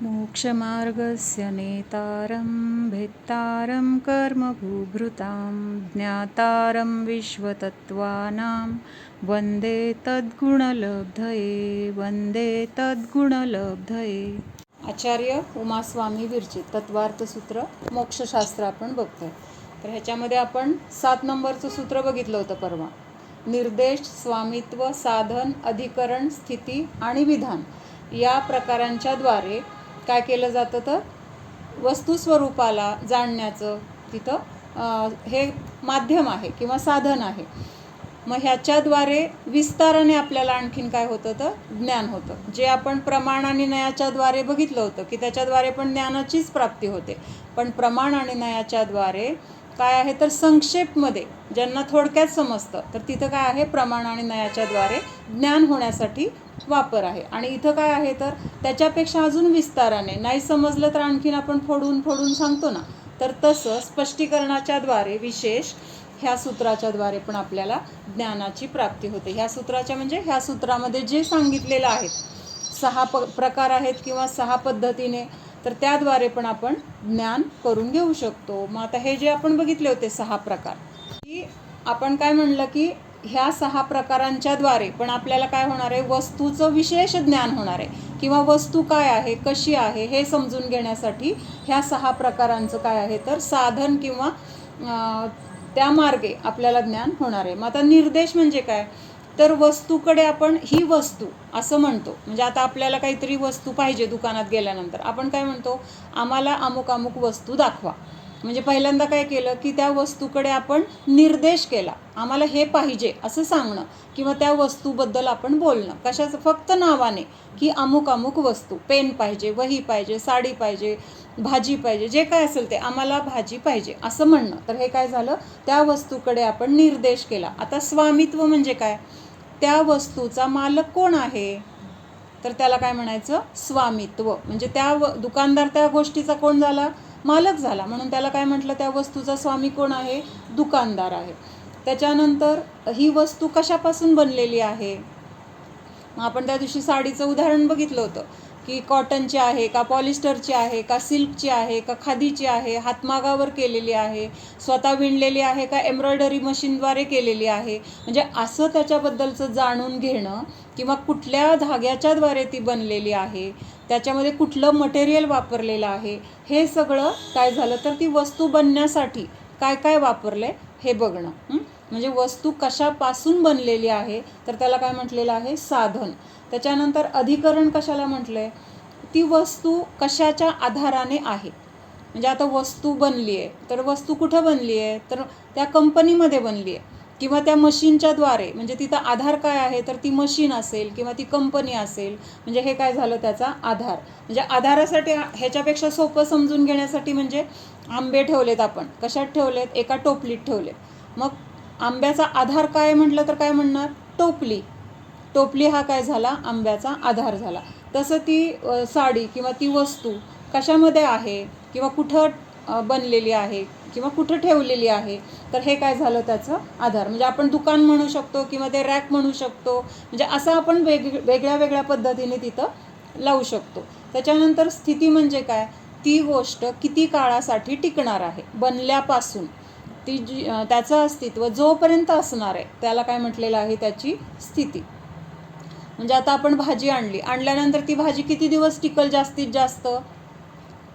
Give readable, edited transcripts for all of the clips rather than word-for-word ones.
मोक्षमार्गस्य नेतारं भेत्तारं कर्मभूभृतां ज्ञातारं विश्वतत्त्वानां वन्दे तद्गुणलब्धये. आचार्य उमास्वामी विरचित तत्वार्थसूत्र मोक्षशास्त्र आपण बघतोय. तर ह्याच्यामध्ये आपण 7 नंबरचं सूत्र बघितलं होतं परवा. निर्देश, स्वामित्व, साधन, अधिकरण, स्थिती आणि विधान या प्रकारांच्या द्वारे काय केलं जातं तर वस्तुस्वरूपाला जाणण्याचं तिथं हे माध्यम आहे किंवा साधन आहे. मग ह्याच्याद्वारे विस्ताराने आपल्याला आणखीन काय होतं तर ज्ञान होतं. जे आपण प्रमाण आणि नयाच्या द्वारे बघितलं होतं की त्याच्याद्वारे पण ज्ञानाचीच प्राप्ती होते. पण प्रमाण आणि नयाच्या द्वारे काय आहे तर संक्षेपमध्ये ज्यांना थोडक्यात समजतं तर तिथं काय आहे प्रमाण आणि नयाच्या द्वारे ज्ञान होण्यासाठी वापर आहे. आणि इथं काय आहे तर त्याच्यापेक्षा अजून विस्ताराने नाही समजलं तर आणखीन आपण फोडून सांगतो ना, तर तसं स्पष्टीकरणाच्या द्वारे विशेष ह्या सूत्राच्या द्वारे पण आपल्याला ज्ञानाची प्राप्ती होते. ह्या सूत्राच्या म्हणजे ह्या सूत्रामध्ये जे सांगितलेलं आहे 6 प्रकार आहेत किंवा 6 पद्धतीने, तर त्याद्वारे पण आपण ज्ञान करून घेऊ शकतो. मग आता हे जे आपण बघितले होते 6 प्रकार, की आपण काय म्हणलं की ह्या 6 प्रकारांच्या द्वारे पण आपल्याला काय होणार आहे वस्तूचं विशेष ज्ञान होणार आहे किंवा वस्तू काय आहे कशी आहे हे समजून घेण्यासाठी ह्या 6 प्रकारांचं काय आहे तर साधन किंवा त्या मार्गे आपल्याला ज्ञान होणार आहे. मग आता निर्देश म्हणजे काय तर वस्तूकडे आपण ही वस्तू असं म्हणतो. म्हणजे आता आपल्याला काहीतरी वस्तू पाहिजे दुकानात गेल्यानंतर आपण काय म्हणतो आम्हाला अमुक अमुक वस्तू दाखवा. म्हणजे पहिल्यांदा काय केलं की त्या वस्तूकडे आपण निर्देश केला, आम्हाला हे पाहिजे असं सांगणं किंवा त्या वस्तूबद्दल आपण बोलणं. कशाचं फक्त नावाने की अमुक अमुक वस्तू, पेन पाहिजे, वही पाहिजे, साडी पाहिजे, भाजी पाहिजे, जे काय असेल ते आम्हाला भाजी पाहिजे असं म्हणणं. तर हे काय झालं त्या वस्तूकडे आपण निर्देश केला. आता स्वामित्व म्हणजे काय त्या वस्तूचा मालक कोण आहे तर त्याला काय म्हणायचं स्वामित्व. म्हणजे त्या दुकानदार त्या गोष्टीचा कोण झाला मालक झाला, म्हणून त्याला काय म्हटलं त्या वस्तूचा स्वामी कोण आहे दुकानदार आहे. त्याच्यानंतर ही वस्तू कशापासून बनलेली आहे. मग आपण त्या दिवशी साडीचं उदाहरण बघितलं होतं की कॉटनची आहे का पॉलिस्टरची आहे का सिल्कची आहे का खादीची आहे, हातमागावर केलेली आहे, स्वतः विणलेली आहे का एम्ब्रॉयडरी मशीनद्वारे केलेली आहे. म्हणजे असं त्याच्याबद्दलचं जाणून घेणं किंवा कुठल्या धाग्याच्याद्वारे ती बनलेली आहे, त्याच्यामध्ये कुठलं मटेरियल वापरलेलं आहे, हे सगळं काय झालं तर ती वस्तू बनण्यासाठी काय काय वापरले हे बघणं. म्हणजे वस्तू कशापासून बनलेली आहे तर त्याला काय म्हटलेलं आहे साधन. त्याच्यानंतर अधिकरण कशाला म्हटलं आहे ती वस्तू कशाच्या आधाराने आहे. म्हणजे आता वस्तू बनली आहे तर वस्तू कुठं बनली आहे तर त्या कंपनीमध्ये बनली आहे किंवा त्या मशीनच्या द्वारे. म्हणजे तिथं आधार काय आहे तर ती मशीन असेल किंवा ती कंपनी असेल. म्हणजे हे काय झालं त्याचा आधार. म्हणजे आधारासाठी ह्याच्यापेक्षा सोपं समजून घेण्यासाठी म्हणजे आंबे ठेवलेत आपण कशात ठेवलेत एका टोपलीत ठेवलेत. मग आंब्याचा आधार काय म्हटलं तर काय म्हणणार टोपली. टोपली हा काय झाला आंब्याचा आधार झाला. तसं ती साडी किंवा ती वस्तू कशामध्ये आहे किंवा कुठं बनलेली आहे किंवा कुठं ठेवलेली आहे तर हे काय झालं त्याचं आधार. म्हणजे आपण दुकान म्हणू शकतो किंवा ते रॅक म्हणू शकतो. म्हणजे असं आपण वेगळ्या वेगळ्या पद्धतीने तिथं लावू शकतो. त्याच्यानंतर स्थिती म्हणजे काय ती गोष्ट किती काळासाठी टिकणार आहे बनल्यापासून ती त्याचं अस्तित्व जोपर्यंत असणार आहे त्याला काय म्हटलेलं आहे त्याची स्थिती. म्हणजे आता आपण भाजी आणल्यानंतर ती भाजी किती दिवस टिकल जास्तीत जास्त.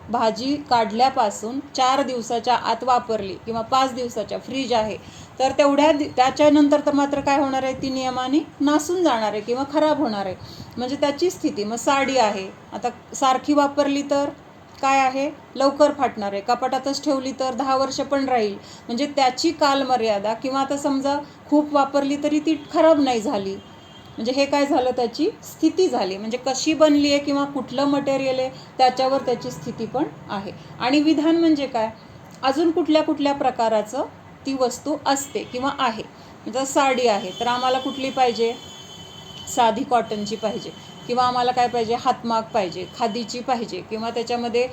भाजी काढल्यापासून 4 दिवसाच्या आत वापरली किंवा 5 दिवसाच्या फ्रीज आहे तर त्याच्यानंतर तर मात्र काय होणार आहे ती नियमाने नासून जाणार आहे किंवा खराब होणार आहे. म्हणजे त्याची स्थिती. मग साडी आहे आता सारखी वापरली तर काय आहे लवकर फाटणार आहे, कपाटातच ठेवली तर 10 वर्ष पण राहील. म्हणजे त्याची कालमर्यादा किंवा आता समजा खूप वापरली तरी ती खराब नाही झाली. म्हणजे हे काय झालं त्याची स्थिती झाली. म्हणजे कशी बनली आहे किंवा कुठलं मटेरियल आहे त्याच्यावर त्याची स्थिती पण आहे. आणि विधान म्हणजे काय अजून कुठल्या कुठल्या प्रकाराचं ती वस्तू असते किंवा आहे. जर साडी आहे तर आम्हाला कुठली पाहिजे साधी कॉटनची पाहिजे किंवा आम्हाला काय पाहिजे हातमाग पाहिजे, खादीची पाहिजे किंवा त्याच्यामध्ये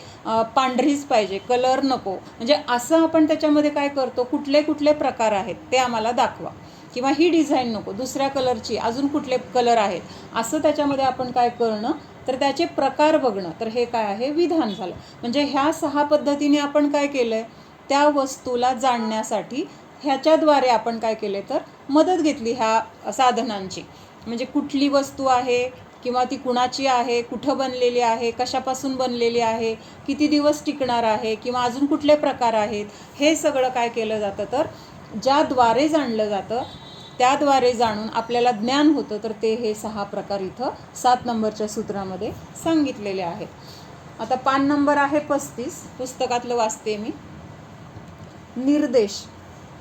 पांढरीच पाहिजे, कलर नको. म्हणजे असं आपण त्याच्यामध्ये काय करतो कुठले कुठले प्रकार आहेत ते आम्हाला दाखवा किंवा ही डिझाईन नको दुसऱ्या कलरची अजून कुठले कलर आहेत असं त्याच्यामध्ये आपण काय करणं तर त्याचे प्रकार बघणं, तर हे काय आहे, विधान झालं. म्हणजे ह्या 6 पद्धतीने आपण काय केलं आहे, त्या वस्तूला जाणण्यासाठी ह्याच्याद्वारे आपण काय केले तर मदत घेतली ह्या साधनांची. म्हणजे कुठली वस्तू आहे किंवा ती कुणाची आहे, कुठं बनलेली आहे, कशापासून बनलेली आहे, किती दिवस टिकणार आहे, किंवा अजून कुठले प्रकार आहेत, हे सगळं काय केलं जातं तर ज्याद्वारे जाणलं जातं त्याद्वारे जाणून आपल्याला ज्ञान होतं. तर ते हे 6 प्रकार इथं 7 नंबरच्या सूत्रामध्ये सांगितलेले आहेत. आता पान नंबर आहे 35, पुस्तकातलं वाचते मी. निर्देश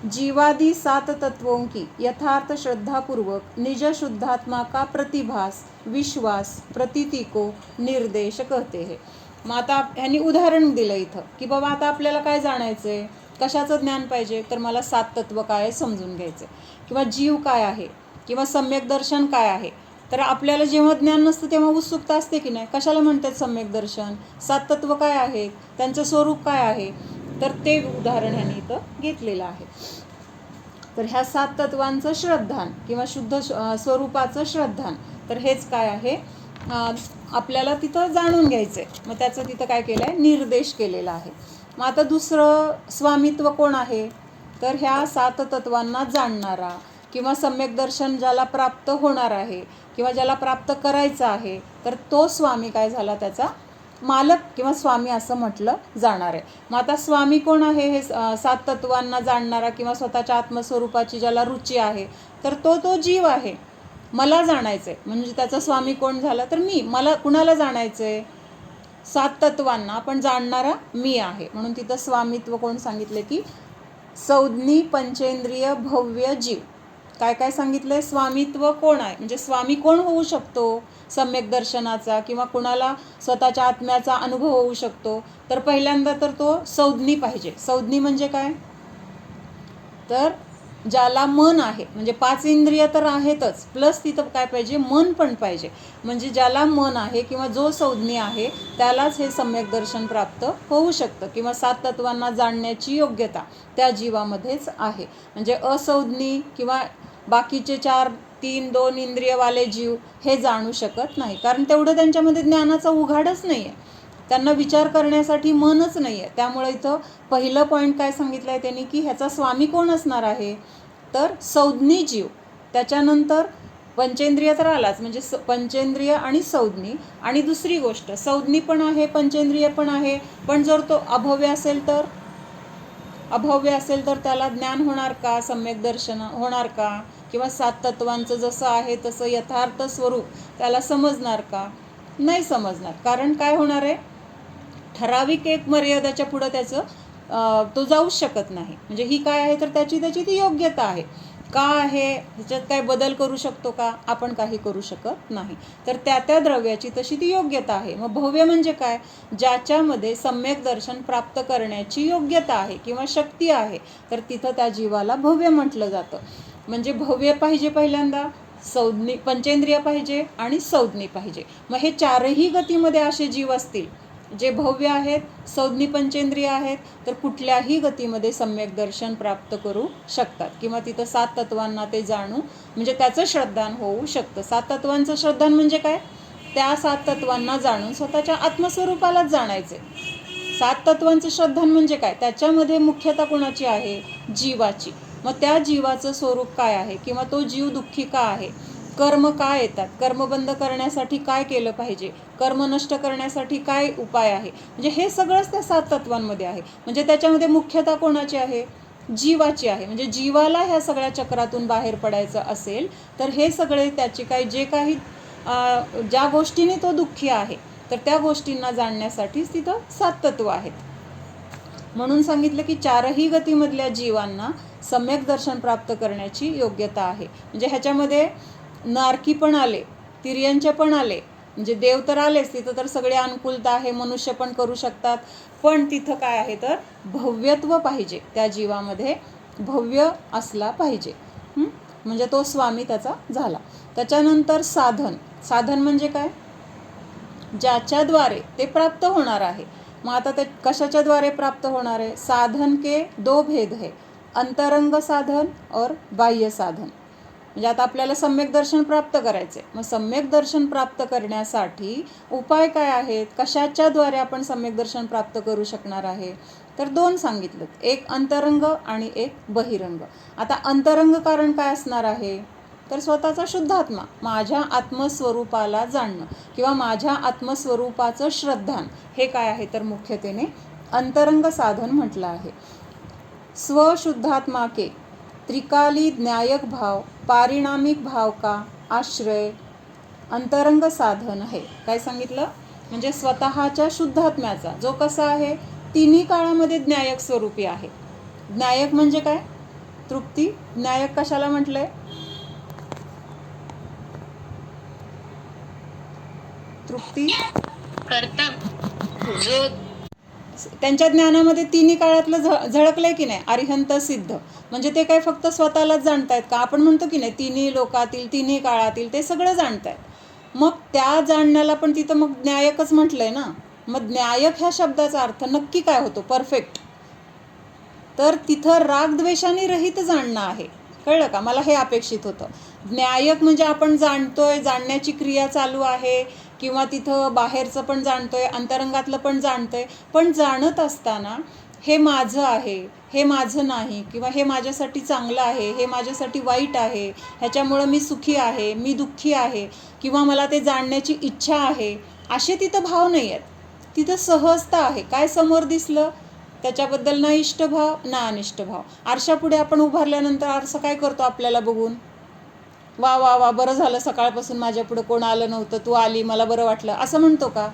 जीवादि 7 तत्वों की यथार्थ श्रद्धापूर्वक निज शुद्धात्मा का प्रतिभास विश्वास प्रतीति को निर्देश कहते हैं. मग आता ह्यांनी उदाहरण दिलं इथं की बाबा आता आपल्याला काय जाणायचं आहे, कशाचं ज्ञान पाहिजे, तर मला 7 तत्व काय आहे समजून घ्यायचं आहे, किंवा जीव काय आहे, किंवा सम्यक दर्शन काय आहे. तर आपल्याला जेव्हा ज्ञान नसतं तेव्हा उत्सुकता असते की नाही, कशाला म्हणतात सम्यक दर्शन, 7 तत्व काय आहेत, त्यांचं स्वरूप काय आहे. तर ते उदाहरण ह्यांनी इथं घेतलेलं आहे. तर ह्या 7 तत्वांचं श्रद्धान किंवा शुद्ध स्वरूपाचं श्रद्धान, तर हेच काय आहे आपल्याला तिथं जाणून घ्यायचं आहे. मग त्याचं तिथं काय केलं आहे, निर्देश केलेला आहे. मग आता दुसरं स्वामित्व कोण आहे, तर ह्या 7 तत्वांना जाणणारा किंवा सम्यक दर्शन ज्याला प्राप्त होणार आहे किंवा ज्याला प्राप्त करायचं आहे, तर तो स्वामी काय झाला, त्याचा मालक किंवा स्वामी असं म्हटलं जाणार आहे. मग आता स्वामी कोण आहे, हे 7 तत्वांना जाणणारा किंवा स्वतःच्या आत्मस्वरूपाची ज्याला रुची आहे, तर तो जीव आहे. मला जाणायचं आहे म्हणजे त्याचा स्वामी कोण झाला, तर मी. मला कुणाला जाणायचं आहे, 7 तत्वांना पण जाणणारा मी आहे. म्हणून तिथं स्वामित्व कोण सांगितले की संज्ञी पंचेंद्रिय भव्य जीव. काय काय सांगितलंय, स्वामित्व कोण आहे, म्हणजे स्वामी कोण होऊ शकतो सम्यक दर्शनाचा किंवा कुणाला स्वतःच्या आत्म्याचा अनुभव होऊ शकतो. तर पहिल्यांदा तर तो संज्ञी पाहिजे. संज्ञी म्हणजे काय, तर ज्याला मन आहे, म्हणजे 5 इंद्रिय तर आहेतच, प्लस तिथं काय पाहिजे, मन पण पाहिजे. म्हणजे ज्याला मन आहे किंवा जो संज्ञी आहे त्यालाच हे सम्यक दर्शन प्राप्त होऊ शकतं किंवा 7 तत्वांना जाणण्याची योग्यता त्या जीवामध्येच आहे. म्हणजे असंज्ञी किंवा बाकीचे 4, 3, 2 इंद्रियवाले जीव हे जाणू शकत नाही, कारण तेवढं त्यांच्यामध्ये ज्ञानाचा उघाडच नाही आहे, त्यांना विचार करण्यासाठी मनच नाही आहे. त्यामुळे इथं पहिलं पॉईंट काय सांगितलं आहे त्यांनी की ह्याचा स्वामी कोण असणार आहे, तर संज्ञी जीव. त्याच्यानंतर पंचेंद्रिय तर आलाच, म्हणजे पंचेंद्रिय आणि संज्ञी. आणि दुसरी गोष्ट, संज्ञी पण आहे पंचेंद्रिय पण आहे, पण जर तो अभव्य असेल तर त्याला ज्ञान होणार का, सम्यक दर्शन होणार का, किंवा 7 तत्वांचं जसं आहे तसं यथार्थ स्वरूप त्याला समजणार का, नाही समजणार. कारण काय होणार आहे, ठराविक एक मर्यादाच्या पुढं त्याचं तो जाऊच शकत नाही. म्हणजे ही काय आहे, तर त्याची ती योग्यता आहे. का आहे, ह्याच्यात काय बदल करू शकतो का, आपण काही करू शकत नाही. तर त्या द्रव्याची तशी ती योग्यता आहे. मग भव्य म्हणजे काय, ज्याच्यामध्ये सम्यक दर्शन प्राप्त करण्याची योग्यता आहे किंवा शक्ती आहे, तर तिथं त्या जीवाला भव्य म्हटलं जातं. म्हणजे भव्य पाहिजे, पहिल्यांदा संज्ञी पंचेंद्रिय पाहिजे आणि संज्ञी पाहिजे. मग हे 4ही गतीमध्ये असे जीव असतील जे भव्य आहेत, संज्ञी पंचेंद्रिय आहेत, तर कुठल्याही गतीमध्ये सम्यक दर्शन प्राप्त करू शकतात किंवा तिथं 7 तत्वांना ते जाणू, म्हणजे त्याचं श्रद्धान होऊ शकतं. 7 तत्वांचं श्रद्धान म्हणजे काय, त्या 7 तत्वांना जाणून स्वतःच्या आत्मस्वरूपालाच जाणायचे. 7 तत्वांचं श्रद्धान म्हणजे काय, त्याच्यामध्ये मुख्यता कोणाची आहे, जीवाची. मग त्या जीवाचं स्वरूप काय आहे, किंवा तो जीव दुःखी का आहे, कर्म काय येतात, कर्म बंद करण्यासाठी काय केलं पाहिजे, कर्म नष्ट करण्यासाठी काय उपाय आहे, म्हणजे हे सगळंच त्या 7 तत्वांमध्ये आहे. म्हणजे त्याच्यामध्ये मुख्यता कोणाची आहे, जीवाची आहे. म्हणजे जीवाला ह्या सगळ्या चक्रातून बाहेर पडायचं असेल तर हे सगळे त्याचे जे काही ज्या गोष्टीने तो दुःखी आहे, तर त्या गोष्टींना जाणण्यासाठीच तिथं 7 तत्व आहेत. म्हणून सांगितलं की 4ही गतीमधल्या जीवांना सम्यक दर्शन प्राप्त करण्याची योग्यता आहे. म्हणजे ह्याच्यामध्ये नारकी पण आले, तिर्यंचे पण आले, म्हणजे देव तर आलेच, तिथं तर सगळे अनुकूलता आहे, मनुष्य पण करू शकतात. पण तिथं काय आहे, तर भव्यत्व पाहिजे, त्या जीवामध्ये भव्य असला पाहिजे. म्हणजे तो स्वामी त्याचा झाला. त्याच्यानंतर साधन म्हणजे काय, ज्याच्याद्वारे ते प्राप्त होणार आहे. मग आता ते कशाच्या द्वारे प्राप्त होणार आहे, साधन के 2 भेद है, अंतरंग साधन और बाह्य साधन. म्हणजे आता आपल्याला सम्यक दर्शन प्राप्त करायचे, मग सम्यक दर्शन प्राप्त करण्यासाठी उपाय काय आहेत, कशाच्याद्वारे आपण सम्यक दर्शन प्राप्त करू शकणार आहे, तर 2 सांगितलं, एक अंतरंग आणि एक बहिरंग. आता अंतरंग कारण काय असणार आहे, तर स्वतःचा शुद्धात्मा, माझ्या आत्मस्वरूपाला जाणणं किंवा माझ्या आत्मस्वरूपाचं श्रद्धान, हे काय आहे तर मुख्यतेने अंतरंग साधन म्हटलं आहे. स्वशुद्धात्मा के त्रिकाली न्यायक भाव पारिणामिक भाव का आश्रय अंतरंग साधन है. काय सांगितलं, म्हणजे स्वतःच्या शुद्धात्म्याचा जो कसा आहे, तिन्ही काळामध्ये ज्ञायक स्वरूपी आहे. ज्ञायक म्हणजे काय, तृप्ती. ज्ञायक कशाला म्हटलंय, तृप्ती करता जो त्यांच्या ज्ञानामध्ये तिन्ही काळातलं झळकलंय की नाही. अरिहंत सिद्ध म्हणजे ते काय फक्त स्वतःलाच जाणतायत का, आपण म्हणतो की नाही तिन्ही लोकातील तिन्ही काळातील ते सगळं जाणतायत. मग त्या जाणण्याला पण तिथं मग ज्ञायकच म्हटलंय ना. मग ज्ञायक ह्या शब्दाचा अर्थ नक्की काय होतो, परफेक्ट. तर तिथं रागद्वेषाने रहित जाणणं आहे. कळलं का, मला हे अपेक्षित होतं. ज्ञायक म्हणजे आपण जाणतोय, जाणण्याची क्रिया चालू आहे, किंवा तिथं बाहेरचं पण जाणतोय, अंतरंगातलं पण जाणतोय, पण जाणत असताना हे माझं आहे, हे माझं नाही, किंवा हे माझ्यासाठी चांगलं आहे, हे माझ्यासाठी वाईट आहे, ह्याच्यामुळं मी सुखी आहे, मी दुःखी आहे, किंवा मला ते जाणण्याची इच्छा आहे, असे तिथं भाव नाही आहेत. तिथं सहजता आहे. काय समोर दिसलं त्याच्याबद्दल ना इष्टभाव ना अनिष्टभाव. आरशापुढे आपण उभारल्यानंतर आरसा काय करतो, आपल्याला बघून वा वा वा बरं झालं, सकाळपासून माझ्या पुढे कोण आलं नव्हतं, तू आली, मला बरं वाटलं, असं म्हणतो का,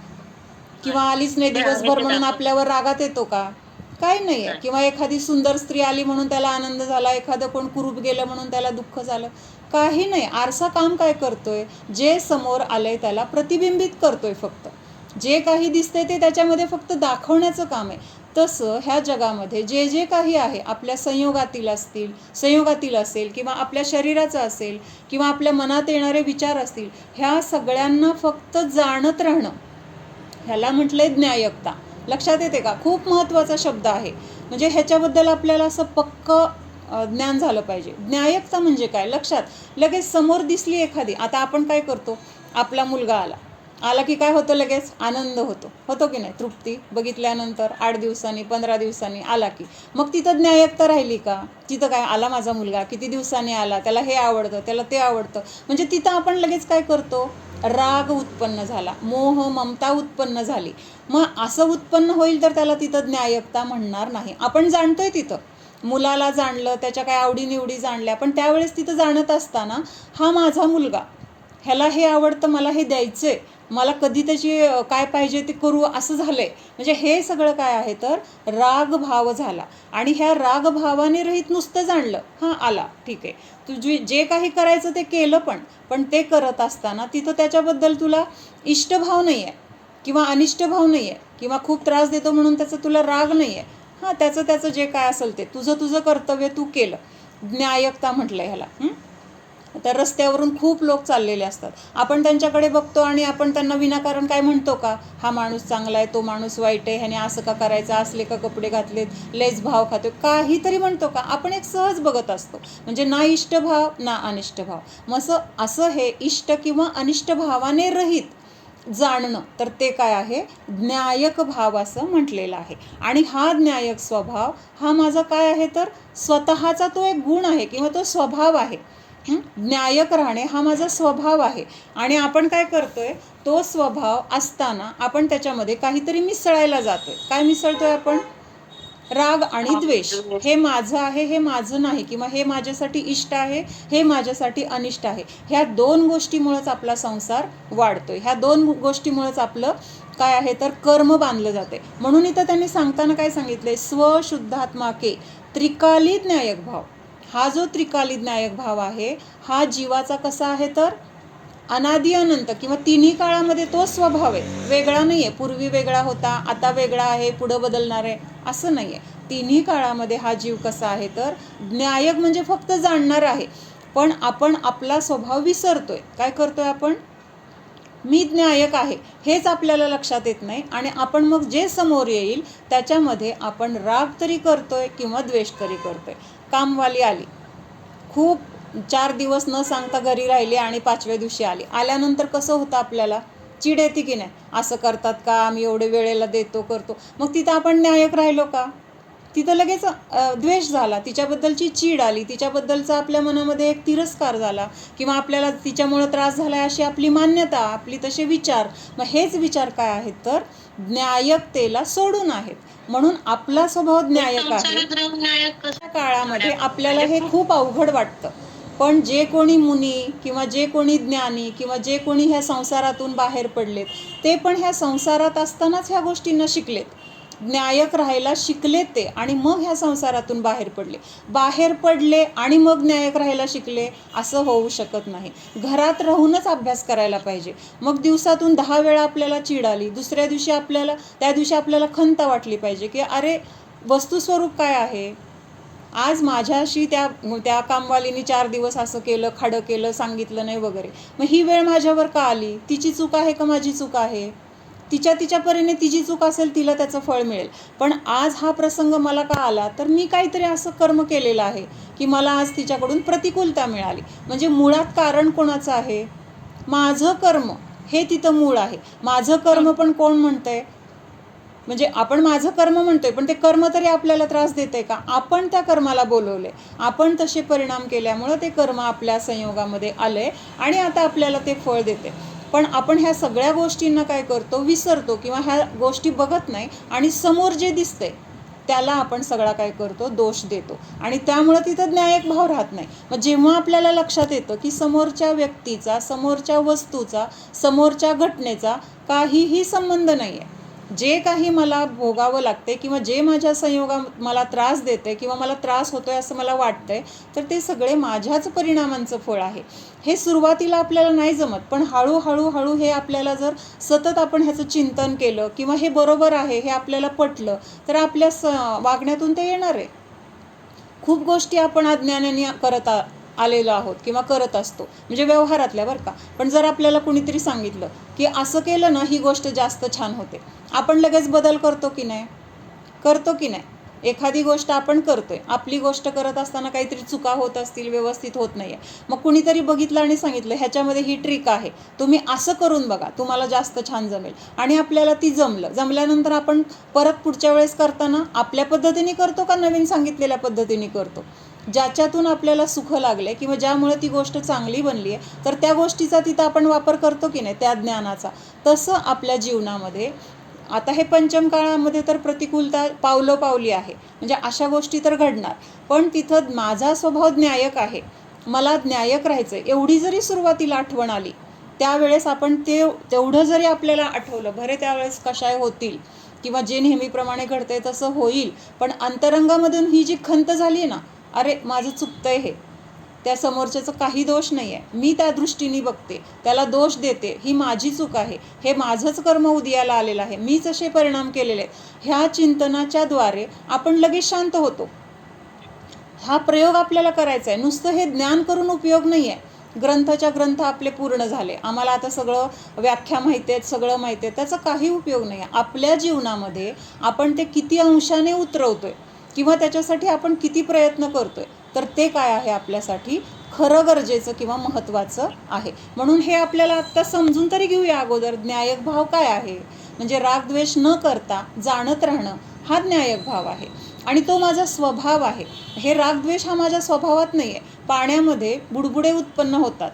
किंवा आलीच नाही दिवसभर म्हणून आपल्यावर रागात येतो का, काही नाही आहे. किंवा एखादी सुंदर स्त्री आली म्हणून त्याला आनंद झाला, एखादं कोण कुरूप गेलं म्हणून त्याला दुःख झालं, काही नाही. आरसा काम काय करतोय, जे समोर आलंय त्याला प्रतिबिंबित करतोय. फक्त जे काही दिसतंय ते त्याच्यामध्ये फक्त दाखवण्याचं काम आहे. तसं ह्या जगामध्ये जे जे काही आहे, आपल्या संयोगातील असेल, किंवा आपल्या शरीराचं असेल, किंवा आपल्या मनात येणारे विचार असतील, ह्या सगळ्यांना फक्त जाणत राहणं, ह्याला म्हटलंय ज्ञायकता. लक्षात येते का, खूप महत्त्वाचा शब्द आहे. म्हणजे ह्याच्याबद्दल आपल्याला असं पक्क ज्ञान झालं पाहिजे. ज्ञायकता म्हणजे काय, लक्षात लगेच समोर दिसली एखादी, आता आपण काय करतो, आपला मुलगा आला की काय होतं, लगेच आनंद होतो की नाही, तृप्ती. बघितल्यानंतर 8 दिवसांनी 15 दिवसांनी आला की मग तिथं ज्ञायकता राहिली का, तिथं काय, आला माझा मुलगा, किती दिवसांनी आला, त्याला हे आवडतं, त्याला ते आवडतं, म्हणजे तिथं आपण लगेच काय करतो, राग उत्पन्न झाला, मोह ममता उत्पन्न झाली. मग असं उत्पन्न होईल तर त्याला तिथं ज्ञायकता म्हणणार नाही. आपण जाणतोय, तिथं मुलाला जाणलं, त्याच्या काय आवडीनिवडी जाणल्या, पण त्यावेळेस तिथं जाणत असताना हा माझा मुलगा, ह्याला हे आवडतं, मला हे द्यायचंय, मला कधी त्याची काय पाहिजे ते करू, असं झालंय. म्हणजे हे सगळं काय आहे तर रागभाव झाला. आणि ह्या रागभावाने रहित नुसतं जाणलं, हां आला ठीक आहे, तुझी जे काही करायचं ते केलं, पण ते करत असताना तिथं त्याच्याबद्दल तुला इष्टभाव नाही आहे, किंवा अनिष्टभाव नाही आहे, किंवा खूप त्रास देतो म्हणून त्याचा तुला राग नाही आहे. हां, त्याचं जे काय असेल ते तुझं कर्तव्य तू केलं, ज्ञायकता म्हटलं ह्याला. तर रस्त्यावरून खूप लोक चाललेले असतात, आपण त्यांच्याकडे बघतो आणि आपण त्यांना विनाकारण काय म्हणतो का, हा माणूस चांगला आहे, तो माणूस वाईट आहे, ह्याने असं का करायचं, असले का कपडे घातलेत, लेस भाव खातो, काहीतरी म्हणतो का, आपण एक सहज बघत असतो. म्हणजे ना इष्टभाव ना अनिष्टभाव. मग असं हे इष्ट किंवा अनिष्ट भावाने रहित जाणणं, तर ते काय आहे, ज्ञायक भाव असं म्हटलेलं आहे. आणि हा ज्ञायक स्वभाव हा माझा काय आहे तर स्वतःचा तो एक गुण आहे, किंवा तो स्वभाव आहे. ज्ञायक राहणे हा माझा स्वभाव आहे. आणि आपण काय करतोय, तो स्वभाव असताना आपण त्याच्यामध्ये काहीतरी मिसळायला जातोय. काय मिसळतोय आपण, राग आणि द्वेष. हे माझं आहे, हे माझं नाही, किंवा हे माझ्यासाठी इष्ट आहे, हे माझ्यासाठी अनिष्ट आहे. ह्या 2 गोष्टीमुळेच आपला संसार वाढतोय, ह्या 2 गोष्टीमुळेच आपलं काय आहे तर कर्म बांधलं जाते. म्हणून इथं त्यांनी सांगताना काय सांगितलंय, स्वशुद्धात्मा के त्रिकाली ज्ञायक भाव. हा जो त्रिकाली ज्ञायक भाव आहे, हा जीवाचा कसा आहे तर अनादि अनंत, किंवा तिन्ही काळामध्ये तो स्वभाव आहे, वेगळा नाही आहे. पूर्वी वेगळा होता, आता वेगळा आहे, पुढं बदलणार आहे, असं नाही आहे. तिन्ही काळामध्ये हा जीव कसा आहे तर ज्ञायक म्हणजे फक्त जाणणार आहे. पण आपण आपला स्वभाव विसरतोय. काय करतोय आपण, मी ज्ञायक आहे हेच आपल्याला लक्षात येत नाही. आणि आपण मग जे समोर येईल त्याच्यामध्ये आपण राग तरी करतोय किंवा द्वेष तरी करतोय. कामवाली आली, खूप 4 दिवस न सांगता घरी राहिली आणि 5व्या दिवशी आली, आल्यानंतर कसं होतं आपल्याला? चीड येते की नाही? असं करतात का, आम्ही एवढे वेळेला देतो करतो. मग तिथं आपण न्यायक राहिलो का? तिथं लगेच द्वेष झाला, तिच्याबद्दलची चीड आली, तिच्याबद्दलचा आपल्या मनामध्ये एक तिरस्कार झाला, किंवा आपल्याला तिच्यामुळं त्रास झाला आहे अशी आपली मान्यता, आपली तसे विचार. मग हेच विचार काय आहेत? तर न्यायकतेला सोडून आहेत. म्हणून आपला स्वभाव न्यायक आहे. संसारात राहून न्यायक कसं? त्या काळामध्ये आपल्याला हे खूप अवघड वाटतं, पण जे कोणी मुनी किंवा जे कोणी ज्ञानी किंवा जे कोणी ह्या संसारातून बाहेर पडलेत, ते पण ह्या संसारात असतानाच ह्या गोष्टींना शिकलेत. न्यायक राहायला शिकलेत ते, आणि मग ह्या संसारातून बाहेर पडले आणि मग न्यायक राहायला शिकले, असं होऊ शकत नाही. घरात राहूनच अभ्यास करायला पाहिजे. मग दिवसातून 10 वेळा आपल्याला चीड आली, दुसऱ्या दिवशी त्या दिवशी आपल्याला खंत वाटली पाहिजे की अरे, वस्तुस्वरूप काय आहे? आज माझ्याशी त्या कामवालीने 4 दिवस असं केलं, खाडं केलं, सांगितलं नाही वगैरे. मग ही वेळ माझ्यावर का आली? तिची चूक आहे का माझी चूक आहे? तिच्या परीने तिची चूक असेल, तिला त्याचं फळ मिळेल. पण आज हा प्रसंग मला का आला? तर मी काहीतरी असं कर्म केलेलं आहे की मला आज तिच्याकडून प्रतिकूलता मिळाली. म्हणजे मुळात कारण कोणाचं आहे? माझं कर्म हे तिथं मूळ आहे. माझं कर्म पण कोण म्हणतंय? म्हणजे आपण माझं कर्म म्हणतोय, पण ते कर्म तरी आपल्याला त्रास देते का? आपण त्या कर्माला बोलवले, आपण तसे परिणाम केल्यामुळं ते कर्म आपल्या संयोगामध्ये आले आणि आता आपल्याला ते फळ देते. पण आपण ह्या सगळ्या गोष्टींना काय करतो? विसरतो, किंवा ह्या गोष्टी बघत नाही, आणि समोर जे दिसतंय त्याला आपण सगळा काय करतो? दोष देतो, आणि त्यामुळं तिथं न्यायक भाव राहत नाही. मग जेव्हा आपल्याला लक्षात येतं की समोरच्या व्यक्तीचा, समोरच्या वस्तूचा, समोरच्या घटनेचा काहीही संबंध नाही आहे, जे काही मला भोगावं लागते किंवा जे माझ्या संयोगात मला त्रास देते किंवा मला त्रास होतोय असं मला वाटतंय, तर ते सगळे माझ्याच परिणामांचं फळ आहे. हे सुरुवातीला आपल्याला नाही जमत, पण हळूहळू हे आपल्याला जर सतत आपण ह्याचं चिंतन केलं किंवा हे बरोबर आहे हे आपल्याला पटलं, तर आपल्या वागण्यातून ते येणार आहे. खूप गोष्टी आपण अज्ञानाने करत आलेलो आहोत किंवा करत असतो, म्हणजे व्यवहारातल्या बरं का. पण जर आपल्याला कुणीतरी सांगितलं की असं केलं ना ही गोष्ट जास्त छान होते, आपण लगेच बदल करतो की नाही? एखादी गोष्ट आपण करतोय, आपली गोष्ट करत असताना काहीतरी चुका होत असतील, व्यवस्थित होत नाही आहे, मग कुणीतरी बघितलं आणि सांगितलं ह्याच्यामध्ये ही ट्रिक आहे, तुम्ही असं करून बघा, तुम्हाला जास्त छान जमेल, आणि आपल्याला ती जमल्यानंतर आपण परत पुढच्या वेळेस करताना आपल्या पद्धतीने करतो का नवीन सांगितलेल्या पद्धतीने करतो? ज्याच्यातून आपल्याला सुख लागले किंवा ज्यामुळे ती गोष्ट चांगली बनली आहे, तर त्या गोष्टीचा तिथं आपण वापर करतो की नाही, त्या ज्ञानाचा. तसं आपल्या जीवनामध्ये आता हे पंचम काळामध्ये तर प्रतिकूलता पावलोपावली आहे, म्हणजे अशा गोष्टी तर घडणार. पण तिथं माझा स्वभाव न्यायक आहे, मला न्यायक राहायचं आहे, एवढी जरी सुरुवातीला आठवण आली, त्यावेळेस आपण तेवढं जरी आपल्याला आठवलं, बरे त्यावेळेस कशाय होतील किंवा जे नेहमीप्रमाणे घडतंय तसं होईल, पण अंतरंगामधून ही जी खंत झाली ना, अरे माझं चुकतंय, हे त्या समोरच्याचं काही दोष नाही आहे, मी त्या दृष्टीने बघते, त्याला दोष देते, ही माझी चूक आहे, हे माझंच कर्म उदयाला आलेलं आहे, मीच असे परिणाम केलेले आहेत, ह्या चिंतनाच्या द्वारे आपण लगेच शांत होतो. हा प्रयोग आपल्याला करायचा आहे. नुसतं हे ज्ञान करून उपयोग नाही आहे. ग्रंथाच्या ग्रंथ आपले पूर्ण झाले, आम्हाला आता सगळं व्याख्या माहिती आहेत, सगळं माहिती आहे, त्याचा काही उपयोग नाही आहे. आपल्या जीवनामध्ये आपण ते किती अंशाने उतरवतोय किंवा त्याच्यासाठी आपण किती प्रयत्न करतोय, तर ते काय आहे आपल्यासाठी खरं गरजेचं किंवा महत्त्वाचं आहे. म्हणून हे आपल्याला आत्ता समजून तरी घेऊया अगोदर, न्यायक भाव काय आहे. म्हणजे रागद्वेष न करता जाणत राहणं हा न्यायक भाव आहे, आणि तो माझा स्वभाव आहे. हे रागद्वेष हा माझ्या स्वभावात नाही आहे. पाण्यामध्ये बुडबुडे उत्पन्न होतात.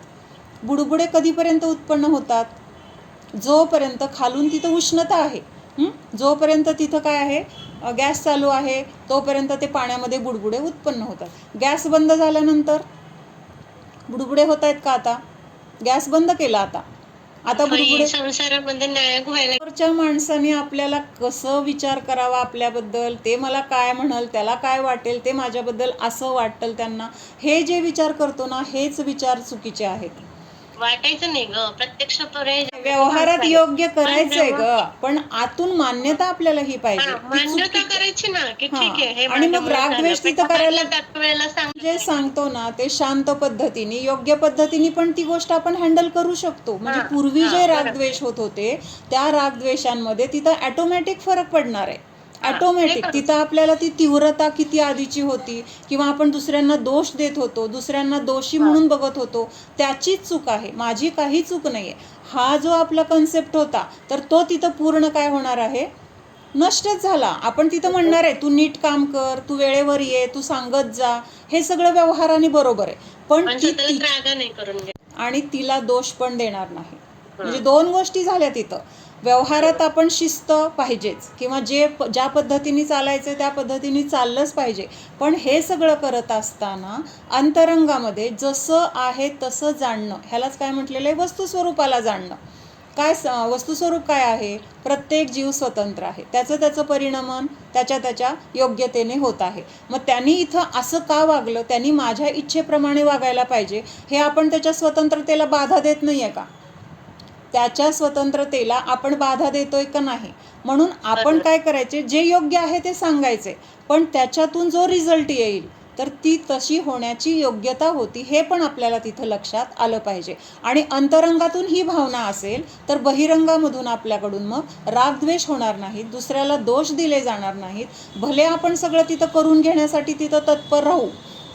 बुडबुडे कधीपर्यंत उत्पन्न होतात? जोपर्यंत खालून तिथं उष्णता आहे, जोपर्यंत तिथं काय आहे, गॅस चालू आहे, तोपर्यंत ते पाण्यामध्ये बुडबुडे उत्पन्न होतात. गॅस बंद झाल्यानंतर बुडबुडे होत आहेत का? आता गॅस बंद केला, आता बुडबुडे. संसारामध्ये न्यायक व्हायला समोरच्या माणसाने आपल्याला कसं विचार करावा आपल्याबद्दल, ते मला काय म्हणाल, त्याला काय वाटेल, ते माझ्याबद्दल असं वाटेल त्यांना, हे जे विचार करतो ना, हेच विचार चुकीचे आहेत. वाटायचं नाही ग, प्रत्यक्ष व्यवहारात योग्य करायचंय ग, पण आतून मान्यता आपल्याला ही पाहिजे, मान्यता करायची ना की ठीक आहे. आणि मग रागद्वेष तिथं करायला जे सांगतो ना ते शांत पद्धतीने, योग्य पद्धतीने पण ती गोष्ट आपण हँडल करू शकतो. म्हणजे पूर्वी जे रागद्वेष होत होते त्या रागद्वेषांमध्ये तिथं ऑटोमॅटिक फरक पडणार आहे. ॲटोमॅटिक तिथं आपल्याला ती तीव्रता किती आधीची होती, किंवा आपण दुसऱ्यांना दोष देत होतो, दुसऱ्यांना दोषी म्हणून बघत होतो, त्याचीच चूक आहे, माझी काही चूक नाही आहे, हा जो आपला कन्सेप्ट होता तर तो तिथं पूर्ण काय होणार आहे, नष्टच झाला. आपण तिथं म्हणणार आहे तू नीट काम कर, तू वेळेवर ये, तू सांगत जा, हे सगळं व्यवहाराने बरोबर आहे, पण रागा नाही करून घे आणि तिला दोष पण देणार नाही. म्हणजे दोन गोष्टी झाल्या तिथं. व्यवहारात आपण शिस्त पाहिजेच, किंवा ज्या पद्धतीने चालायचं त्या पद्धतीने चाललंच पाहिजे, पण हे सगळं करत असताना अंतरंगामध्ये जसं आहे तसं जाणणं, ह्यालाच काय म्हटलेलं आहे, वस्तुस्वरूपाला जाणणं. काय वस्तुस्वरूप काय आहे, प्रत्येक जीव स्वतंत्र आहे, त्याचं परिणमन त्याच्या योग्यतेने होत आहे. मग त्यांनी इथं असं का वागलं, त्यांनी माझ्या इच्छेप्रमाणे वागायला पाहिजे, हे आपण त्याच्या स्वतंत्रतेला बाधा देत नाही आहे का, त्याच्या स्वतंत्रतेला आपण बाधा देतोय का नाही. म्हणून आपण काय करायचे, जे योग्य आहे ते सांगायचे, पण त्याच्यातून जो रिझल्ट येईल तर ती तशी होण्याची योग्यता होती, हे पण आपल्याला तिथं लक्षात आलं पाहिजे. आणि अंतरंगातून ही भावना असेल तर बहिरंगामधून आपल्याकडून मग रागद्वेष होणार नाहीत, दुसऱ्याला दोष दिले जाणार नाहीत. भले आपण सगळं तिथं करून घेण्यासाठी तिथं तत्पर राहू,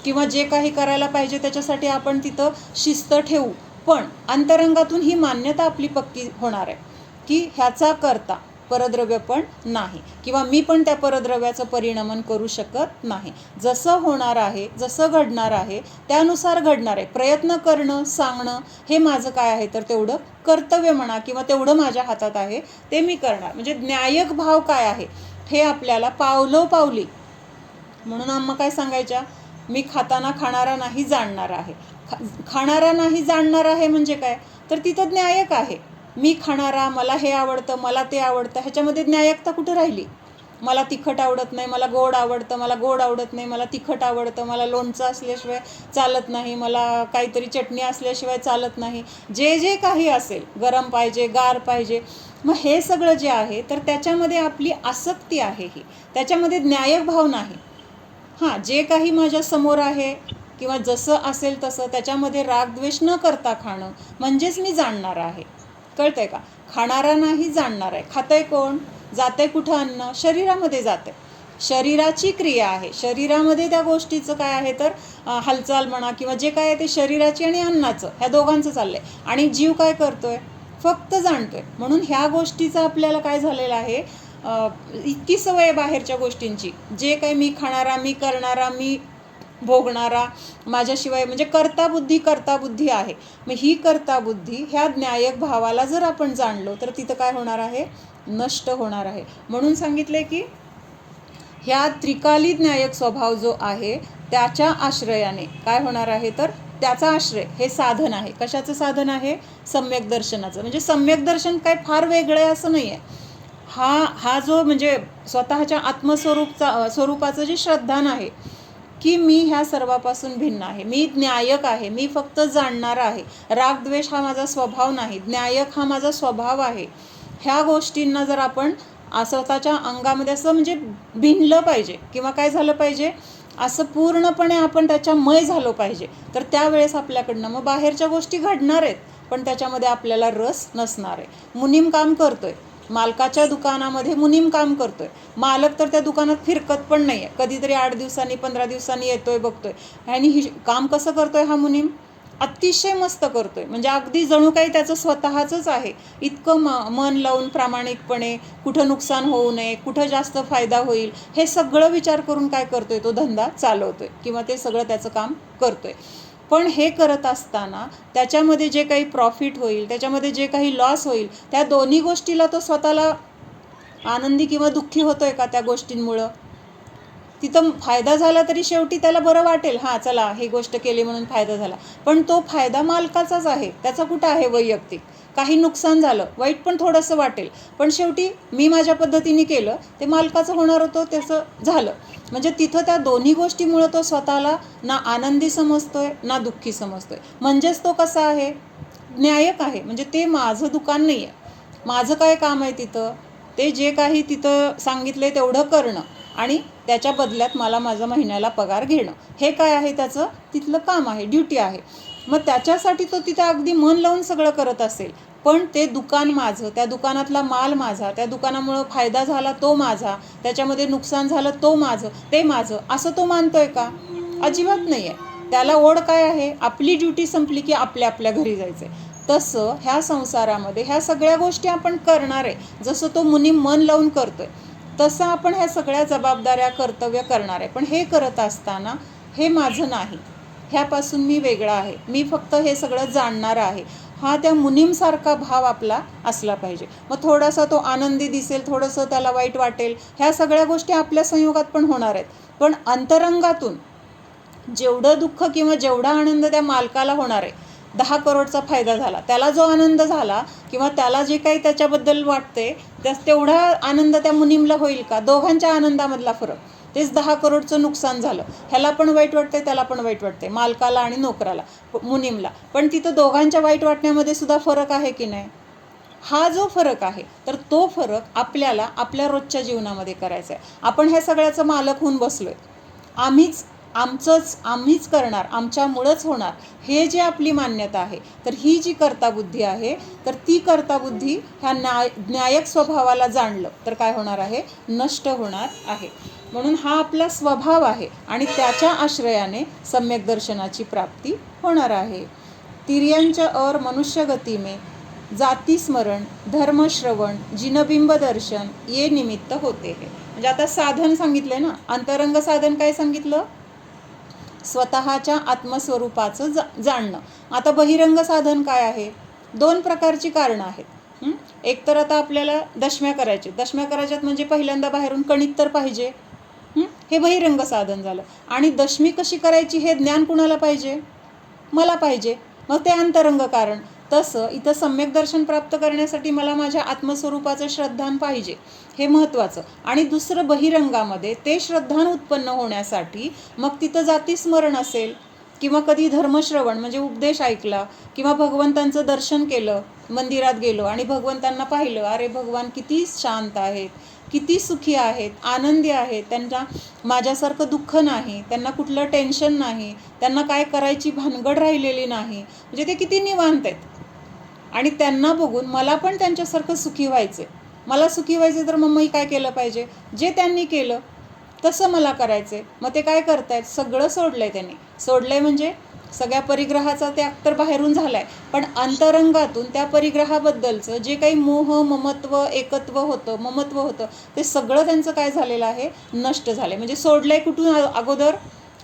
किंवा जे काही करायला पाहिजे त्याच्यासाठी आपण तिथं शिस्त ठेवू, पण अंतरंगातून ही मान्यता आपली पक्की होणार आहे की ह्याचा करता परद्रव्य पण नाही, किंवा मी पण त्या परद्रव्याचं परिणमन करू शकत नाही. जसं होणार आहे, जसं घडणार आहे त्यानुसार घडणार आहे. प्रयत्न करणं, सांगणं हे माझं काय आहे तर तेवढं कर्तव्य म्हणा, किंवा तेवढं माझ्या हातात आहे ते मी करणार. म्हणजे न्यायक भाव काय आहे हे आपल्याला पावलोपावली. म्हणून आम्हा काय सांगायच्या, मी खाताना खाणारा नाही जाणणारा आहे. खाणारा नाही जाणणार आहे म्हणजे काय, तर तिथं न्यायक आहे. मी खाणारा, मला हे आवडतं, मला ते आवडतं, ह्याच्यामध्ये न्यायकता कुठं राहिली. मला तिखट आवडत नाही, मला गोड आवडतं, मला गोड आवडत नाही, मला तिखट आवडतं, मला लोणचं असल्याशिवाय चालत नाही, मला काहीतरी चटणी असल्याशिवाय चालत नाही, जे काही असेल, गरम पाहिजे, गार पाहिजे, मग हे सगळं जे आहे तर त्याच्यामध्ये आपली आसक्ती आहे, ही त्याच्यामध्ये न्यायक भाव नाही. हां, जे काही माझ्या समोर आहे किंवा जसं असेल तसं त्याच्यामध्ये रागद्वेष न करता खाणं म्हणजेच मी जाणणार आहे. कळतंय का, खाणारा नाही जाणणार आहे. खातंय कोण, जातंय कुठं, अन्न शरीरामध्ये जातंय, शरीराची क्रिया आहे, शरीरामध्ये त्या गोष्टीचं काय आहे तर हालचाल म्हणा, किंवा जे काय आहे ते शरीराची आणि अन्नाचं, ह्या दोघांचं चाललंय, आणि जीव काय करतोय, फक्त जाणतोय. म्हणून ह्या गोष्टीचं आपल्याला काय झालेलं आहे, इतकी सवय बाहेरच्या गोष्टींची, जे काही मी खाणारा, मी करणारा, मी भोगणारा, माझ्याशिवाय, म्हणजे कर्ताबुद्धी आहे. मग ही कर्ताबुद्धी ह्या न्यायक भावाला जर आपण जाणलो तर तिथं काय होणार आहे, नष्ट होणार आहे. म्हणून सांगितले की ह्या त्रिकाली न्यायक स्वभाव जो आहे त्याच्या आश्रयाने काय होणार आहे तर त्याचा आश्रय हे साधन आहे. कशाचं साधन आहे, सम्यक दर्शनाचं. म्हणजे सम्यक दर्शन काय फार वेगळं आहे असं नाही आहे. हा जो म्हणजे स्वतःच्या स्वरूपाचं जे श्रद्धान आहे की मी ह्या सर्वापासून भिन्न आहे, मी न्यायक आहे, मी फक्त जाणणारा आहे, रागद्वेष हा माझा स्वभाव नाही, न्यायक हा माझा स्वभाव आहे. ह्या गोष्टींना जर आपण स्वतःच्या अंगामध्ये असं म्हणजे भिनलं पाहिजे, किंवा काय झालं पाहिजे, असं पूर्णपणे आपण त्याच्यामय झालो पाहिजे, तर त्यावेळेस आपल्याकडनं मग बाहेरच्या गोष्टी घडणार आहेत, पण त्याच्यामध्ये आपल्याला रस नसणार आहे. मुनीम काम करतोय, मालकाच्या दुकानामध्ये मुनीम काम करतोय, मालक तर त्या दुकानात फिरकत पण नाही आहे, कधीतरी 8 दिवसांनी 15 दिवसांनी येतोय, बघतोय, आणि ही काम कसं करतोय हा मुनीम, अतिशय मस्त करतोय, म्हणजे अगदी जणू काही त्याचं स्वतःचंच आहे. इतकं मन लावून प्रामाणिकपणे, कुठं नुकसान होऊ नये, कुठं जास्त फायदा होईल, हे सगळं विचार करून काय करतोय, तो धंदा चालवतोय, किंवा ते सगळं त्याचं काम करतोय. पण हे करत असताना त्याच्यामध्ये जे काही प्रॉफिट होईल, त्याच्यामध्ये जे काही लॉस होईल, त्या दोन्ही गोष्टीला तो स्वतःला आनंदी किंवा दुःखी होतोय का त्या गोष्टींमुळं. तिथं फायदा झाला तरी शेवटी त्याला बरं वाटेल, हां चला ही गोष्ट केली म्हणून फायदा झाला, पण तो फायदा मालकाचाच आहे, त्याचा कुठं आहे वैयक्तिक. काही नुकसान झालं, वाईट पण थोडंसं वाटेल, पण शेवटी मी माझ्या पद्धतीने केलं, ते मालकाचं होणार होतं, त्याचं झालं. म्हणजे तिथं त्या दोन्ही गोष्टीमुळं तो स्वतःला ना आनंदी समजतोय ना दुःखी समजतोय. म्हणजेच तो कसा आहे, न्यायक आहे. म्हणजे ते माझं दुकान नाही आहे, माझं काय काम आहे तिथं, ते जे काही तिथं सांगितले तेवढं करणं, आणि त्याच्या बदल्यात मला माझा महिन्याला पगार घेणं, हे काय आहे त्याचं तिथलं काम आहे, ड्युटी आहे. मग त्याच्यासाठी तो तिथं अगदी मन लावून सगळं करत असेल, पण ते दुकान माझं, त्या दुकानातला माल माझा, त्या दुकानामुळं फायदा झाला तो माझा, त्याच्यामध्ये नुकसान झालं तो माझं, ते माझं, असं तो मानतोय का? अजिबात नाही आहे. त्याला ओढ काय आहे? आपली ड्युटी संपली की आपल्या आपल्या घरी जायचं आहे. तसं ह्या संसारामध्ये ह्या सगळ्या गोष्टी आपण करणार आहे. जसं तो मुनी मन लावून करतोय तसं आपण ह्या सगळ्या जबाबदाऱ्या कर्तव्य करणार आहे. पण हे करत असताना हे माझं नाही, ह्यापासून मी वेगळा आहे, मी फक्त हे सगळं जाणणारा आहे, हा त्या मुनीमसारखा भाव आपला असला पाहिजे. मग थोडासा तो आनंदी दिसेल, थोडंसं त्याला वाईट वाटेल, ह्या सगळ्या गोष्टी आपल्या संयोगात पण होणार आहेत. पण अंतरंगातून जेवढं दुःख किंवा जेवढा आनंद त्या मालकाला होणार आहे, 10 करोडचा फायदा झाला, त्याला जो आनंद झाला किंवा त्याला जे काही त्याच्याबद्दल वाटते तेवढा आनंद त्या मुनीमला होईल का? दोघांच्या आनंदामधला फरक. तेच 10 करोडचं नुकसान झालं, ह्याला पण वाईट वाटते, त्याला पण वाईट वाटते, मालकाला आणि नोकराला, मुनीमला. पण तिथं दोघांच्या वाईट वाटण्यामध्ये सुद्धा फरक आहे की नाही? हा जो फरक आहे, तर तो फरक आपल्याला आपल्या रोजच्या जीवनामध्ये करायचा आहे. आपण ह्या सगळ्याचं मालक होऊन बसलो आहे, आम्हीच करणार, आमच्यामुळंच होणार, हे जे आपली मान्यता आहे, तर ही जी कर्ताबुद्धी आहे, तर ती कर्ताबुद्धी ह्या न्यायक स्वभावाला जाणलं तर काय होणार आहे? नष्ट होणार आहे. म्हणून हा आपला स्वभाव आहे आणि त्याच्या आश्रयाने सम्यक दर्शनाची प्राप्ती होणार आहे. तिर्यंच और मनुष्यगती में जाती स्मरण धर्मश्रवण जिनबिंब दर्शन ये निमित्त होते है. म्हणजे आता साधन सांगितलंय ना, अंतरंग साधन काय सांगितलं? स्वतःच्या आत्मस्वरूपाचं जाणणं. आता बहिरंग साधन काय आहे? 2 प्रकारची कारणं आहेत. एक तर आता आपल्याला दशम्या करायच्यात म्हणजे पहिल्यांदा बाहेरून कणित तर पाहिजे, हे बहिरंग साधन झालं. आणि दशमी कशी करायची हे ज्ञान कुणाला पाहिजे? मला पाहिजे, मग ते अंतरंग कारण. तसं इथं सम्यक दर्शन प्राप्त करण्यासाठी मला माझ्या आत्मस्वरूपाचं श्रद्धान पाहिजे, हे महत्त्वाचं. आणि दुसरं बहिरंगामध्ये ते श्रद्धान उत्पन्न होण्यासाठी मग तिथं जातीस्मरण असेल किंवा कधी धर्मश्रवण म्हणजे उपदेश ऐकला किंवा भगवंतांचं दर्शन केलं, मंदिरात गेलो आणि भगवंतांना पाहिलं, अरे भगवान किती शांत आहेत, किती सुखी आहेत, आनंदी आहेत, त्यांना माझ्यासारखं दुःख नाही, त्यांना कुठलं टेन्शन नाही, त्यांना काय करायची भानगड राहिलेली नाही, म्हणजे ते किती निवांत आहेत. आणि त्यांना बघून मला पण त्यांच्यासारखं सुखी व्हायचं. मला सुखी व्हायचं तर मग मी काय केलं पाहिजे? जे त्यांनी केलं तसं मला करायचं आहे. मग ते काय करतायत? सगळं सोडलं आहे त्यांनी. सोडलं आहे म्हणजे सगळ्या परिग्रहाचा त्याग तर बाहेरून झाला आहे, पण अंतरंगातून त्या परिग्रहाबद्दलचं जे काही मोह ममत्व एकत्व होतं, ममत्व होतं, ते सगळं त्यांचं काय झालेलं आहे? नष्ट झालं. म्हणजे सोडलं आहे कुठून? अगोदर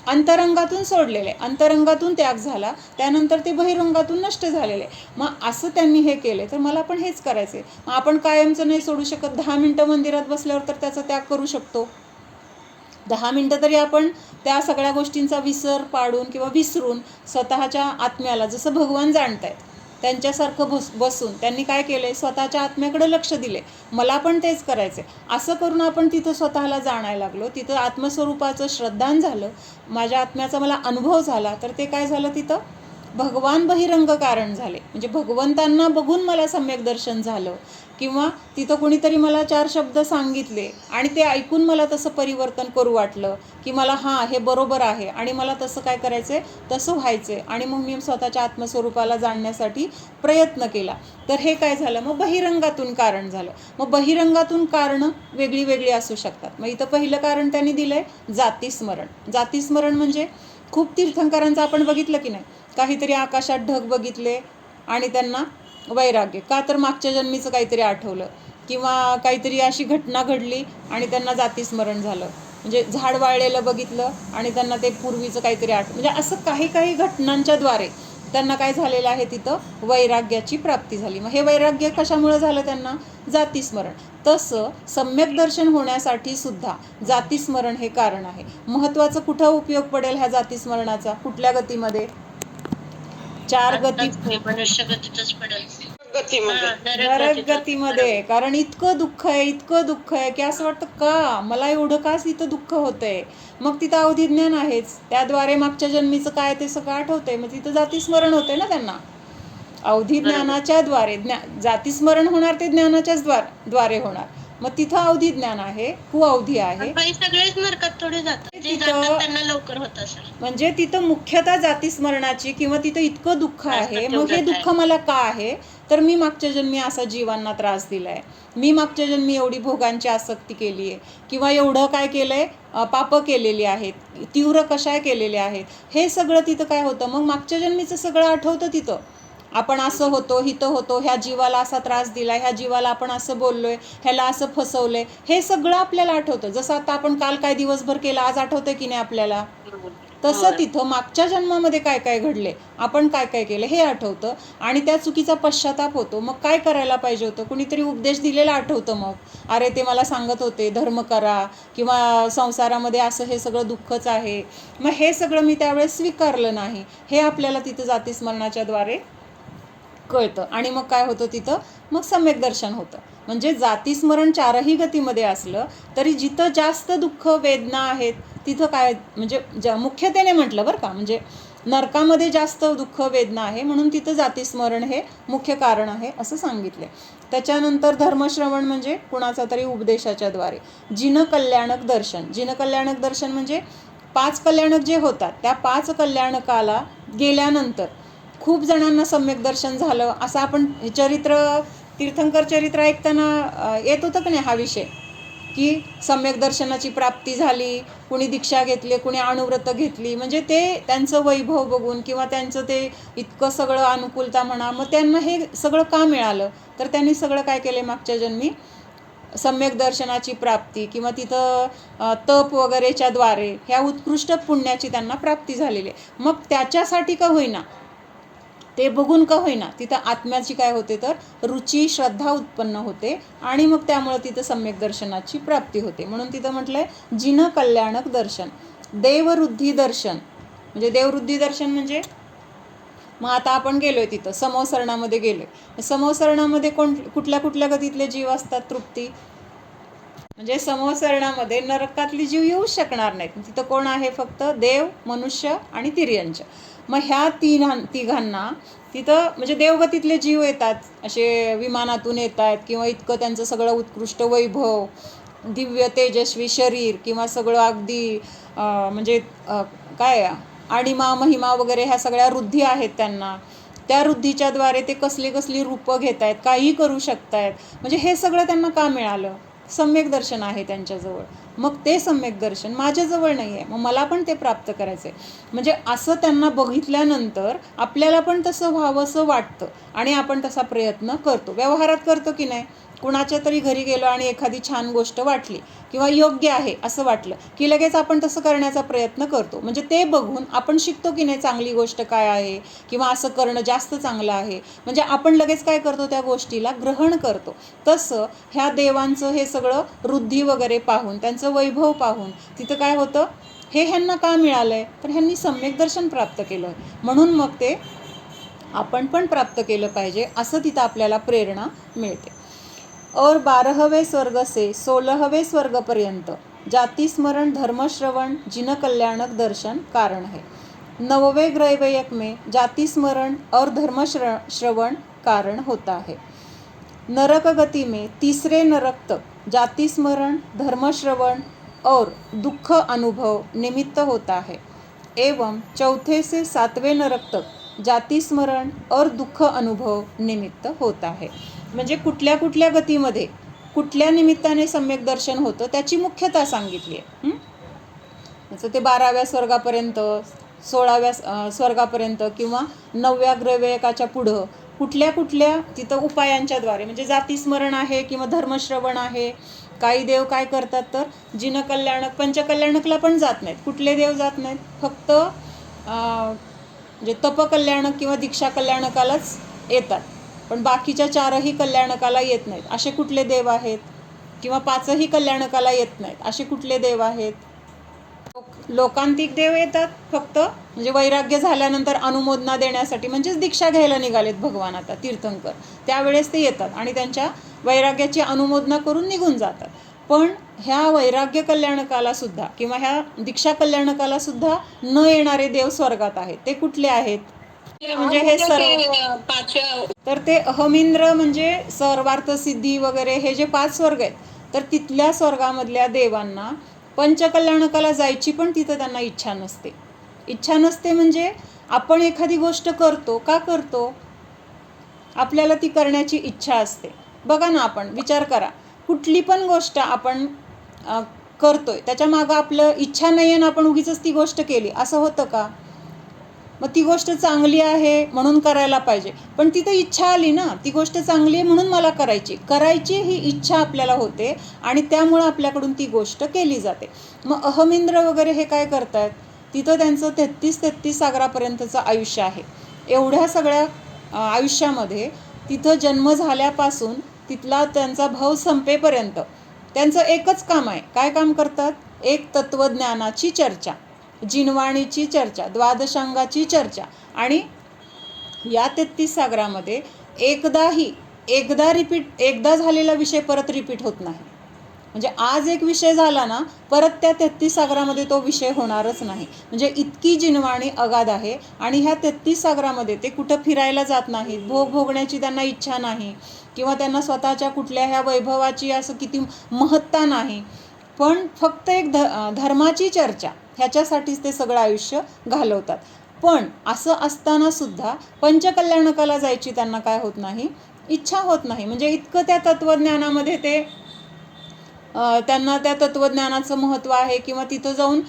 अंतरंगातून सोडलेलं आहे, अंतरंगातून त्याग झाला, त्यानंतर ते बहिरंगातून नष्ट झालेलं आहे. मग असं त्यांनी हे केलं, तर मला पण हेच करायचं आहे. मग आपण कायमचं नाही सोडू शकत. 10 मिनटं मंदिरात बसल्यावर तर त्याचा त्याग करू शकतो. 10 मिनटं तरी आपण त्या सगळ्या गोष्टींचा विसर पाडून किंवा विसरून स्वतःच्या आत्म्याला, जसं भगवान जाणतायत त्यांच्यासारखं बसून त्यांनी काय केलं आहे? स्वतःच्या आत्म्याकडे लक्ष दिले. मला पण तेच करायचं आहे. असं करून आपण तिथं स्वतःला जाणायला लागलो, तिथं आत्मस्वरूपाचं श्रद्धान झालं, माझ्या आत्म्याचा मला अनुभव झाला, तर ते काय झालं? तिथं भगवान बहिरंग कारण झाले. म्हणजे भगवंतांना बघून मला सम्यक दर्शन झालं किंवा तिथं कोणीतरी मला 4 शब्द सांगितले आणि ते ऐकून मला तसं परिवर्तन करू वाटलं की मला हां हे बरोबर आहे आणि मला तसं काय करायचं आहे? तसं व्हायचं आहे. आणि मग मी स्वतःच्या आत्मस्वरूपाला जाणण्यासाठी प्रयत्न केला. तर हे काय झालं? मग बहिरंगातून कारण झालं. मग बहिरंगातून कारणं वेगळी वेगळी असू शकतात. मग इथं पहिलं कारण त्यांनी दिलं आहे जातीस्मरण. जातीस्मरण म्हणजे खूप तीर्थंकरांचं आपण बघितलं की नाही, काहीतरी आकाशात ढग बघितले आणि त्यांना वैराग्य का? तर मागच्या जन्मीचं काहीतरी आठवलं किंवा काहीतरी अशी घटना घडली आणि त्यांना जातीस्मरण झालं. म्हणजे झाड वाळलेलं बघितलं आणि त्यांना ते पूर्वीचं काहीतरी म्हणजे असं काही काही घटनांच्या द्वारे त्यांना काय झालेलं आहे? तिथं वैराग्याची प्राप्ती झाली. मग हे वैराग्य कशामुळे झालं? त्यांना जातीस्मरण. तसं सम्यक दर्शन होण्यासाठी सुद्धा जातीस्मरण हे कारण आहे. महत्त्वाचं कुठं उपयोग पडेल ह्या जातीस्मरणाचा? कुठल्या गतीमध्ये? 4 गती, मनुष्य गतीतच पडेल, नरक गतीमध्ये. कारण इतकं दुःख आहे की असं वाटतं का मला एवढं काच इथं दुःख होतंय. मग तिथं अवधी ज्ञान आहेच, त्याद्वारे मागच्या जन्मीचं काय ते सगळं आठवतंय. मग तिथं जातीस्मरण होते ना त्यांना. अवधी ज्ञानाच्या द्वारे जातीस्मरण होणार, ते ज्ञानाच्याच द्वारे होणार. मग तिथं अवधी ज्ञान आहे, कुअवधी आहे. बाई सगळेच नरकात थोडे जातात, जे जातात त्यांना लवकर होत असेल. म्हणजे तिथं मुख्यतः जाती स्मरणाची किंवा तिथं इतकं दुःख आहे. मग हे दुःख मला का आहे, तर मी मागच्या जन्मी असा जीवांना त्रास दिलाय, मी मागच्या जन्मी एवढी भोगांची आसक्ती केली आहे, किंवा एवढं काय केलंय, पापं केलेली आहेत, तीव्र कशाय केलेले आहेत, हे सगळं तिथं काय होतं, मग मागच्या जन्मीचं सगळं आठवतं. तिथं आपण असं होतो, हितं होतो, ह्या जीवाला असा त्रास दिला, ह्या जीवाला आपण असं बोललोय, ह्याला असं फसवलंय, हे सगळं आपल्याला आठवतं. जसं आता आपण काल काय दिवसभर केलं, आज आठवतंय की नाही आपल्याला, तसं तिथं मागच्या जन्मामध्ये काय काय घडले, आपण काय काय केलं हे आठवतं. आणि त्या चुकीचा पश्चाताप होतो. मग काय करायला पाहिजे होतं, कुणीतरी उपदेश दिलेला आठवतं. मग अरे ते मला सांगत होते धर्म करा, किंवा संसारामध्ये असं हे सगळं दुःखच आहे, मग हे सगळं मी त्यावेळेस स्वीकारलं नाही, हे आपल्याला तिथं जातीस्मरणाच्या द्वारे कळतं. आणि मग काय होतं तिथं, मग सम्यक दर्शन होतं. म्हणजे जातीस्मरण चारही गतीमध्ये असलं तरी जिथं जास्त दुःख वेदना आहेत तिथं काय, म्हणजे मुख्यतेने म्हटलं बरं का, म्हणजे नरकामध्ये जास्त दुःख वेदना आहे, म्हणून तिथं जातीस्मरण हे मुख्य कारण आहे असं सांगितलं. त्याच्यानंतर धर्मश्रवण म्हणजे कुणाचा तरी उपदेशाच्या द्वारे. जिनकल्याणक दर्शन. जिनकल्याणक दर्शन म्हणजे 5 कल्याणक जे होतात त्या 5 कल्याणकाला गेल्यानंतर खूप जणांना सम्यक दर्शन झालं, असं आपण चरित्र, तीर्थंकर चरित्र ऐकताना येत होतं का नाही हा विषय, की सम्यक दर्शनाची प्राप्ती झाली, कुणी दीक्षा घेतली, कुणी अणुव्रत घेतली, म्हणजे ते त्यांचं वैभव बघून किंवा त्यांचं ते इतकं सगळं अनुकूलता म्हणा, मग त्यांना हे सगळं का मिळालं, तर त्यांनी सगळं काय केले, मागच्या जन्मी सम्यक दर्शनाची प्राप्ती किंवा तिथं तप वगैरेच्या द्वारे ह्या उत्कृष्ट पुण्याची त्यांना प्राप्ती झालेली आहे. मग त्याच्यासाठी का होईना, ते बघून का होईना, तिथं आत्म्याची काय होते तर रुची, श्रद्धा उत्पन्न होते, आणि मग त्यामुळे तिथं सम्यक दर्शनाची प्राप्ती होते. म्हणून तिथं म्हटलंय जिन कल्याणक दर्शन. देववृद्धी दर्शन म्हणजे देववृद्धी दर्शन म्हणजे, मग आता आपण गेलोय तिथं समोसरणामध्ये गेलोय, समोसरणामध्ये कुठल्या कुठल्या गतीतले जीव असतात तृप्ती, म्हणजे समोसरणामध्ये नरकातली जीव येऊ शकणार नाहीत. तिथं कोण आहे, फक्त देव, मनुष्य आणि तिर्यंच. मग ह्या तिघांना तिथं म्हणजे देवगतीतले जीव येतात, असे विमानातून येतात, किंवा इतकं त्यांचं सगळं उत्कृष्ट वैभव, दिव्य तेजस्वी शरीर, किंवा सगळं अगदी म्हणजे काय आणिमा महिमा वगैरे ह्या सगळ्या वृद्धी आहेत त्यांना. त्या वृद्धीच्या द्वारे ते कसली कसली रूपं घेत आहेत, काहीही करू शकतायत. म्हणजे हे सगळं त्यांना का मिळालं, सम्यक दर्शन आहे त्यांच्याजवळ. मग ते सम्यक दर्शन माझ्याजवळ नाही आहे, मग मला पण ते प्राप्त करायचं आहे. म्हणजे असं त्यांना बघितल्यानंतर आपल्याला पण तसं व्हावंसं वाटतं, आणि आपण तसा प्रयत्न करतो, व्यवहारात करतो की नाही. कुणाच्या तरी घरी गेलो आणि एखादी छान गोष्ट वाटली किंवा योग्य आहे असं वाटलं की लगेच आपण तसं करण्याचा प्रयत्न करतो. म्हणजे ते बघून आपण शिकतो की नाही चांगली गोष्ट काय आहे, किंवा असं करणं जास्त चांगलं आहे, म्हणजे आपण लगेच काय करतो, त्या गोष्टीला ग्रहण करतो. तसं ह्या देवांचं हे सगळं वृद्धी वगैरे पाहून, त्यांचं वैभव पाहून तिथं काय होतं, हे ह्यांना का मिळालं आहे, तर ह्यांनी सम्यक दर्शन प्राप्त केलं आहे, म्हणून मग ते आपण पण प्राप्त केलं पाहिजे असं तिथं आपल्याला प्रेरणा मिळते. और 12वें स्वर्ग से 16वें स्वर्गपर्यंत जातिस्मरण धर्मश्रवण जिनकल्याणक दर्शन कारण है. 9वें ग्रैवयक में जातिस्मरण और धर्मश्रवण कारण होता है. नरक गति में 3रे नरक तक जातिस्मरण धर्मश्रवण और दुख अनुभव निमित्त होता है, एवं 4थे से 7वें नरक तक जातिस्मरण और दुःख अनुभव निमित्त होता है. म्हणजे कुठल्या कुठल्या गतीमध्ये कुठल्या निमित्ताने सम्यक दर्शन होतं त्याची मुख्यता सांगितली आहे. त्याचं ते 12व्या स्वर्गापर्यंत, 16व्या स्वर्गापर्यंत, किंवा 9व्या ग्रैवयकाच्या पुढं कुठल्या कुठल्या तिथं उपायांच्या द्वारे, म्हणजे जातीस्मरण आहे किंवा धर्मश्रवण आहे. काही देव काय करतात तर जिनकल्याणक, पंचकल्याणकला पण जात नाहीत. कुठले देव जात नाहीत, फक्त म्हणजे तपकल्याणक किंवा दीक्षा कल्याणकालाच येतात, पण बाकीच्या 4ही कल्याणकाला येत नाहीत. असे कुठले देव आहेत, किंवा 5ही कल्याणकाला येत नाहीत, असे कुठले देव आहेत. लोकांतिक देव येतात फक्त, म्हणजे वैराग्य झाल्यानंतर अनुमोदना देण्यासाठी, म्हणजेच दीक्षा घ्यायला निघालेत भगवान आता तीर्थंकर, त्यावेळेस ते येतात आणि त्यांच्या वैराग्याची अनुमोदना करून निघून जातात. पण ह्या वैराग्य कल्याणकाला सुद्धा किंवा ह्या दीक्षा कल्याणकाला सुद्धा न येणारे देव स्वर्गात आहेत. ते कुठले आहेत, म्हणजे हे सर्व, तर ते अहमिंद्र म्हणजे सर्वार्थ सिद्धी वगैरे हे जे 5 स्वर्ग आहेत तर तिथल्या स्वर्गामधल्या देवांना पंचकल्याणकाला जायची पण तिथं त्यांना इच्छा नसते. इच्छा नसते म्हणजे आपण एखादी गोष्ट करतो, का करतो? आपल्याला ती करण्याची इच्छा असते. बघा ना, आपण विचार करा, कुठली पण गोष्ट आपण करतोय, त्याच्या मागं आपलं इच्छा नाही आहे ना आपण उगीच ती गोष्ट केली, असं होतं का? मग ती गोष्ट चांगली आहे म्हणून करायला पाहिजे, पण तिथं इच्छा आली ना, ती गोष्ट चांगली आहे म्हणून मला करायची ही इच्छा आपल्याला होते आणि त्यामुळं आपल्याकडून ती गोष्ट केली जाते. मग अहमिंद्र वगैरे हे काय करतात, तिथं त्यांचं 33 सागरापर्यंतचं आयुष्य आहे. एवढ्या सगळ्या आयुष्यामध्ये तिथं जन्म झाल्यापासून तिथला त्यांचा भाव संपेपर्यंत त्यांचं एकच काम आहे. काय काम करतात? एक तत्त्वज्ञानाची चर्चा, जिनवाणीची चर्चा, द्वादशांगाची चर्चा. आणि या 33 सागरामध्ये एकदा झालेला विषय परत रिपीट होत नाही. म्हणजे आज एक विषय झाला ना, परत त्या 33 सागरामध्ये तो विषय होणारच नाही. म्हणजे इतकी जिनवाणी अगाध आहे. आणि ह्या 33 सागरामध्ये ते कुठं फिरायला जात नाहीत, भोग भोगण्याची त्यांना इच्छा नाही, किंवा त्यांना स्वतःच्या कुठल्या ह्या वैभवाची असं किती महत्ता नाही, पण फक्त एक धर्माची चर्चा ह्याच्यासाठीच ते सगळं आयुष्य घालवतात. पण असं असताना सुद्धा पंचकल्याणकाला जायची त्यांना काय होत नाही, इच्छा होत नाही. म्हणजे इतकं त्या तत्त्वज्ञानामध्ये ते त्यांना त्या तत्त्वज्ञानाचं महत्त्व आहे, किंवा तिथं जाऊन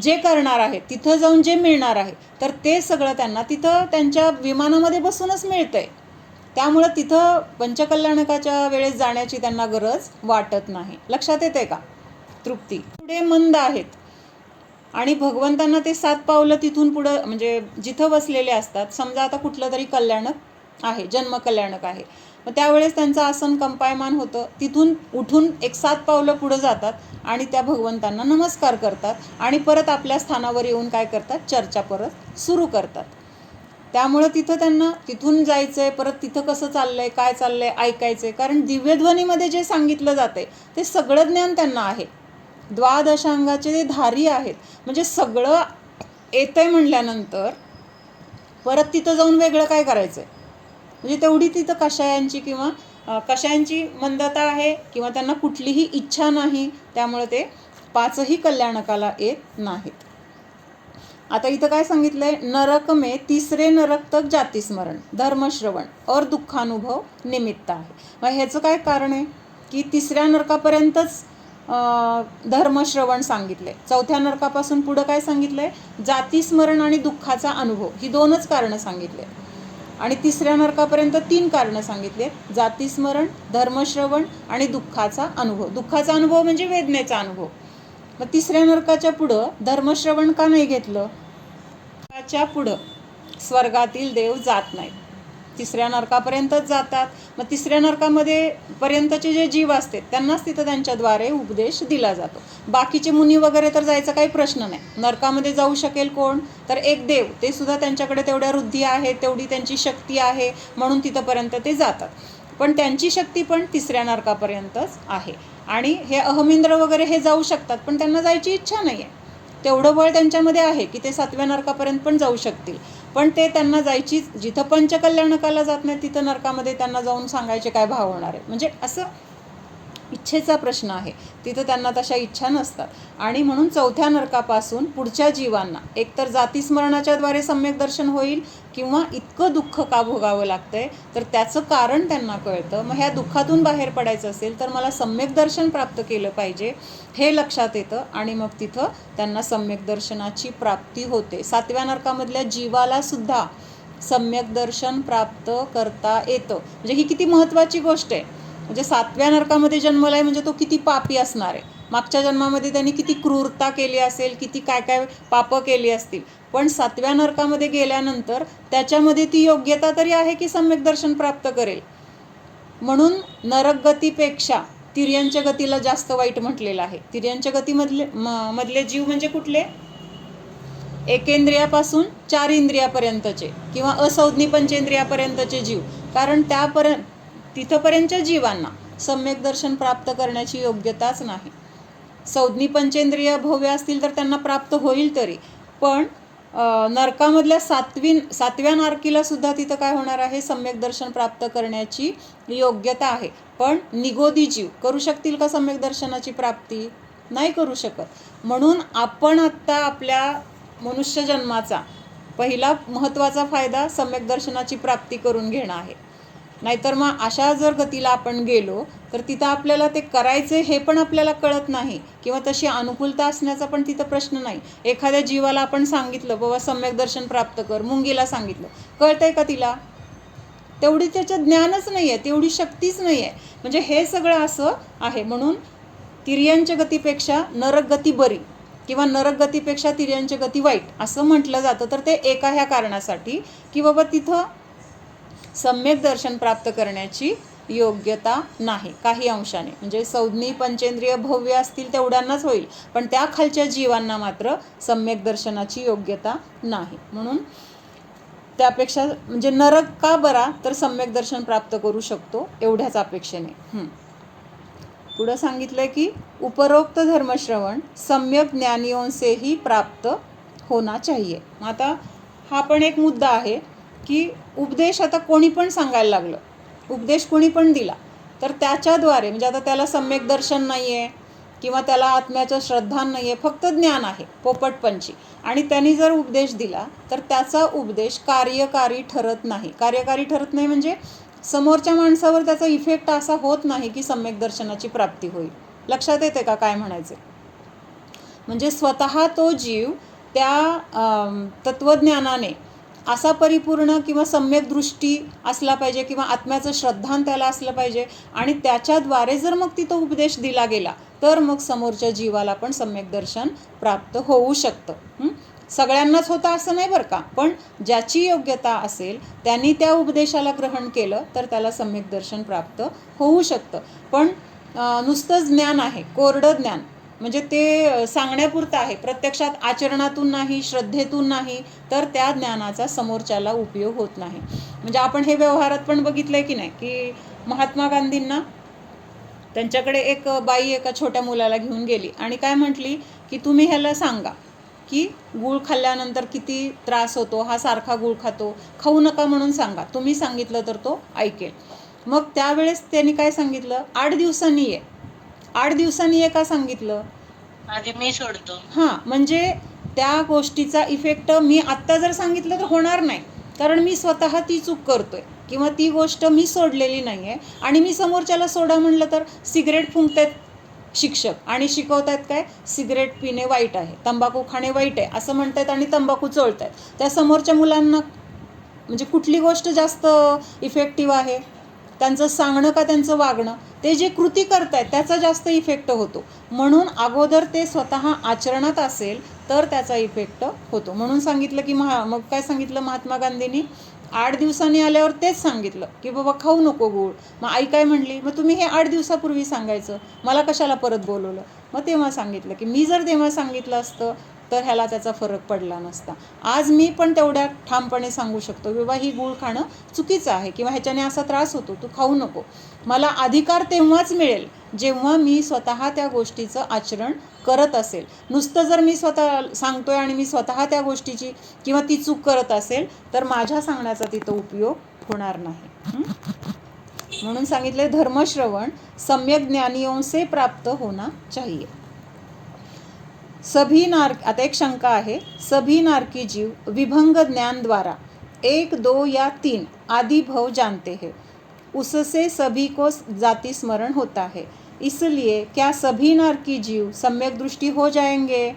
जे करणार आहे, तिथं जाऊन जे मिळणार आहे, तर ते सगळं त्यांना तिथं त्यांच्या विमानामध्ये बसूनच मिळतं आहे. त्यामुळं तिथं पंचकल्याणकाच्या वेळेस जाण्याची त्यांना गरज वाटत नाही. लक्षात येते का? तृप्ती पुढे मंद आहेत आणि भगवंतांना ते 7 पावलं तिथून पुढं म्हणजे जिथं बसलेले असतात, समजा आता कुठलं तरी कल्याणक आहे, जन्मकल्याणक आहे, मग त्यावेळेस त्यांचं आसन कंपायमान होतं. तिथून उठून एक 7 पावलं पुढं जातात आणि त्या भगवंतांना नमस्कार करतात आणि परत आपल्या स्थानावर येऊन काय करतात, चर्चा परत सुरू करतात. त्यामुळं तिथं त्यांना तिथून जायचं आहे, परत तिथं कसं चाललंय, काय चाललंय ऐकायचं आहे. कारण दिव्यध्वनीमध्ये जे सांगितलं जाते ते सगळं ज्ञान त्यांना आहे. द्वादशांगाचे ते धारी आहेत. म्हणजे सगळं येतंय म्हणल्यानंतर परत तिथं जाऊन वेगळं काय करायचं आहे? म्हणजे तेवढी तिथं कषायांची किंवा कषायांची मंदता आहे, किंवा त्यांना कुठलीही इच्छा नाही. त्यामुळे ते 5ही कल्याणकाला येत नाहीत. आता इथं काय सांगितलंय, नरक में तिसरे नरक तक जातीस्मरण धर्मश्रवण और दुःखानुभव निमित्त आहे. मग ह्याचं काय कारण आहे की 3ऱ्या नरकापर्यंतच धर्मश्रवण सांगितलंय, 4थ्या नरकापासून पुढं काय सांगितलंय, जातीस्मरण आणि दुःखाचा अनुभव, ही 2च कारणं सांगितले. आणि 3ऱ्या नरकापर्यंत 3 कारणं सांगितले, जातीस्मरण, धर्मश्रवण आणि दुःखाचा अनुभव. दुःखाचा अनुभव म्हणजे वेदनेचा अनुभव. मग 3ऱ्या नरकाच्या पुढं धर्मश्रवण का नाही घेतलं? नरकाच्या पुढं स्वर्गातील देव जात नाहीत, 3ऱ्या नरकापर्यंतच जातात. मग 3ऱ्या नरकामध्ये पर्यंतचे जे जीव असतात त्यांनाच तिथं त्यांच्याद्वारे उपदेश दिला जातो. बाकीचे मुनी वगैरे तर जायचा काही प्रश्न नाही. नरकामध्ये जाऊ शकेल कोण, तर एक देव, ते सुद्धा त्यांच्याकडे तेवढ्या वृद्धी आहे, तेवढी त्यांची शक्ती आहे, म्हणून तिथंपर्यंत ते जातात. पण त्यांची शक्ती पण 3ऱ्या नरकापर्यंतच आहे. आणि हे अहमिंद्र वगैरे हे जाऊ शकतात, पण त्यांना जायची इच्छा नाही आहे. तेवढं बळ त्यांच्यामध्ये आहे की ते 7व्या नरकापर्यंत पण जाऊ शकतील. पण ते त्यांना जायची, जिथं पंचकल्याणकाला जात नाही तिथं नरकामध्ये त्यांना जाऊन सांगायचे काय भाव होणार आहे. म्हणजे असं इच्छेचा प्रश्न आहे, तिथं त्यांना तशा इच्छा नसतात. आणि म्हणून 4थ्या नरकापासून पुढच्या जीवांना एकतर जातीस्मरणाच्याद्वारे सम्यक दर्शन होईल, किंवा इतकं दुःख का भोगावं लागतंय तर त्याचं कारण त्यांना कळतं. मग ह्या दुःखातून बाहेर पडायचं असेल तर मला सम्यक दर्शन प्राप्त केलं पाहिजे, हे लक्षात येतं. आणि मग तिथं त्यांना सम्यक दर्शनाची प्राप्ती होते. 7व्या नरकामधल्या जीवाला सुद्धा सम्यक दर्शन प्राप्त करता येतं. म्हणजे ही किती महत्त्वाची गोष्ट आहे. म्हणजे 7व्या नरकामध्ये जन्मलाय म्हणजे तो किती पापी असणार आहे, मागच्या जन्मामध्ये त्यांनी किती क्रूरता केली असेल, किती काय काय पापं केली असतील. पण 7व्या नरकामध्ये गेल्यानंतर त्याच्यामध्ये ती योग्यता तरी आहे की सम्यक दर्शन प्राप्त करेल. म्हणून नरक गतीपेक्षा तिर्यंच्या गतीला जास्त वाईट म्हटलेलं आहे. तिर्यंच्या गतीमधले जीव म्हणजे कुठले, एकेंद्रियापासून 4 इंद्रियापर्यंतचे किंवा असंज्ञी पंचेंद्रियापर्यंतचे जीव. कारण तिथंपर्यंतच्या जीवांना सम्यक दर्शन प्राप्त करण्याची योग्यताच नाही. संज्ञी पंचेंद्रिय भव्य असतील तर त्यांना प्राप्त होईल तरी, पण नरकामधल्या सातव्या नारकीला सुद्धा तिथं काय होणार आहे, सम्यक दर्शन प्राप्त करण्याची योग्यता आहे. पण निगोदी जीव करू शकतील का सम्यक दर्शनाची प्राप्ती? नाही करू शकत. म्हणून आपण आत्ता आपल्या मनुष्य जन्माचा पहिला महत्त्वाचा फायदा सम्यक दर्शनाची प्राप्ती करून घेणं आहे. नाहीतर मग अशा जर गतीला आपण गेलो तर तिथं आपल्याला ते करायचे हे पण आपल्याला कळत नाही, किंवा तशी अनुकूलता असण्याचा पण तिथं प्रश्न नाही. एखाद्या जीवाला आपण सांगितलं बाबा सम्यक दर्शन प्राप्त कर, मुंगीला सांगितलं, कळतंय का तिला? तेवढी त्याचं ज्ञानच नाही आहे, तेवढी शक्तीच नाही आहे. म्हणजे हे सगळं असं आहे. म्हणून तिर्यंच्या गतीपेक्षा नरक गती बरी, किंवा नरक गतीपेक्षा तिर्यंच्या गती वाईट असं म्हटलं जातं. तर ते एका ह्या कारणासाठी की बाबा तिथं सम्यक दर्शन प्राप्त करण्याची योग्यता नाही काही अंशाने. म्हणजे संज्ञी पंचेंद्रिय भव्य असतील तेवढ्यांनाच होईल, पण त्या खालच्या जीवांना मात्र सम्यक दर्शनाची योग्यता नाही. म्हणून त्यापेक्षा म्हणजे नरक का बरा, तर सम्यक दर्शन प्राप्त करू शकतो एवढ्याच अपेक्षेने. पुढं सांगितलंय की उपरोक्त धर्मश्रवण सम्यक ज्ञानियों से ही प्राप्त होना चाहिए. आता हा पण एक मुद्दा आहे की उपदेश आता कोणी पण सांगायला लागलं, उपदेश कोणी पण दिला तर त्याच्याद्वारे, म्हणजे आता त्याला सम्यक दर्शन नाही आहे किंवा त्याला आत्म्याचं श्रद्धान नाही आहे, फक्त ज्ञान आहे पोपटपंची, आणि त्यांनी जर उपदेश दिला तर त्याचा उपदेश कार्यकारी ठरत नाही. कार्यकारी ठरत नाही म्हणजे समोरच्या माणसावर त्याचा इफेक्ट असा होत नाही की सम्यक दर्शनाची प्राप्ती होईल. लक्षात येते का काय म्हणायचे? म्हणजे स्वतः तो जीव त्या तत्त्वज्ञानाने असा परिपूर्ण किंवा सम्यक दृष्टी असला पाहिजे, किंवा आत्म्याचं श्रद्धान त्याला असलं पाहिजे, आणि त्याच्याद्वारे जर मग तिथं उपदेश दिला गेला तर मग समोरच्या जीवाला पण सम्यक दर्शन प्राप्त होऊ शकतं. सगळ्यांनाच होतं असं नाही बरं का, पण ज्याची योग्यता असेल त्यांनी त्या उपदेशाला ग्रहण केलं तर त्याला सम्यक दर्शन प्राप्त होऊ शकतं. पण नुसतंच ज्ञान आहे, कोरडं ज्ञान, म्हणजे ते सांगण्यापुरतं आहे, प्रत्यक्षात आचरणातून नाही, श्रद्धेतून नाही, तर त्या ज्ञानाचा समोरच्याला उपयोग होत नाही. म्हणजे आपण हे व्यवहारात पण बघितलंय की नाही, की महात्मा गांधींना त्यांच्याकडे एक बाई एका छोट्या मुलाला घेऊन गेली आणि काय म्हटली की तुम्ही ह्याला सांगा की गूळ खाल्ल्यानंतर किती त्रास होतो, हा सारखा गूळ खातो, खाऊ नका म्हणून सांगा, तुम्ही सांगितलं तर तो ऐकेल. मग त्यावेळेस त्यांनी काय सांगितलं, 8 दिवसांनी ये. 8 दिवसांनी ये का सांगितलं? आधी मी सोडतो. हां, म्हणजे त्या गोष्टीचा इफेक्ट मी आत्ता जर सांगितलं तर होणार नाही, कारण मी स्वतः ती चूक करतोय किंवा ती गोष्ट मी सोडलेली नाही आहे. आणि मी समोरच्याला सोडा म्हणलं तर सिगरेट फुंकतायत शिक्षक आणि शिकवतायत काय, सिगरेट पिणे वाईट आहे, तंबाखू खाणे वाईट आहे असं म्हणतायत आणि तंबाखू चोळतायत. त्या समोरच्या मुलांना म्हणजे कुठली गोष्ट जास्त इफेक्टिव्ह आहे, त्यांचं सांगणं का त्यांचं वागणं? ते जे कृती करतायत त्याचा जास्त इफेक्ट होतो. म्हणून अगोदर ते स्वतः आचरणात असेल तर त्याचा इफेक्ट होतो. म्हणून सांगितलं की मग काय सांगितलं महात्मा गांधींनी, 8 दिवसांनी आल्यावर तेच सांगितलं की बाबा खाऊ नको गूळ. मग आई काय म्हणली, मग तुम्ही हे 8 दिवसापूर्वी सांगायचं, मला कशाला परत बोलवलं? मग तेव्हा सांगितलं की मी जर तेव्हा सांगितलं असतं तर ह्याला त्याचा फरक पडला नसता. आज मी पण तेवढ्या ठामपणे सांगू शकतो बाबा ही गूळ खाणं चुकीचं आहे किंवा ह्याच्याने असा त्रास होतो, तू खाऊ नको. मला अधिकार तेव्हाच मिळेल जेव्हा मी स्वतः त्या गोष्टीचं आचरण करत असेल. नुसतं जर मी स्वतः सांगतोय आणि मी स्वतः त्या गोष्टीची किंवा ती चूक करत असेल तर माझ्या सांगण्याचा तिथं उपयोग होणार नाही. म्हणून सांगितले धर्मश्रवण सम्यक ज्ञानियों से प्राप्त होना चाहिए. सभी आता एक शंका आहे, सभी नारकी जीव विभंग ज्ञान द्वारा 1, 2 या 3 आदि भव जानते हैं, उससे सभी को जाति स्मरण होता है, इसलिए क्या सभी नारकी जीव सम्यक दृष्टी हो जाएंगे?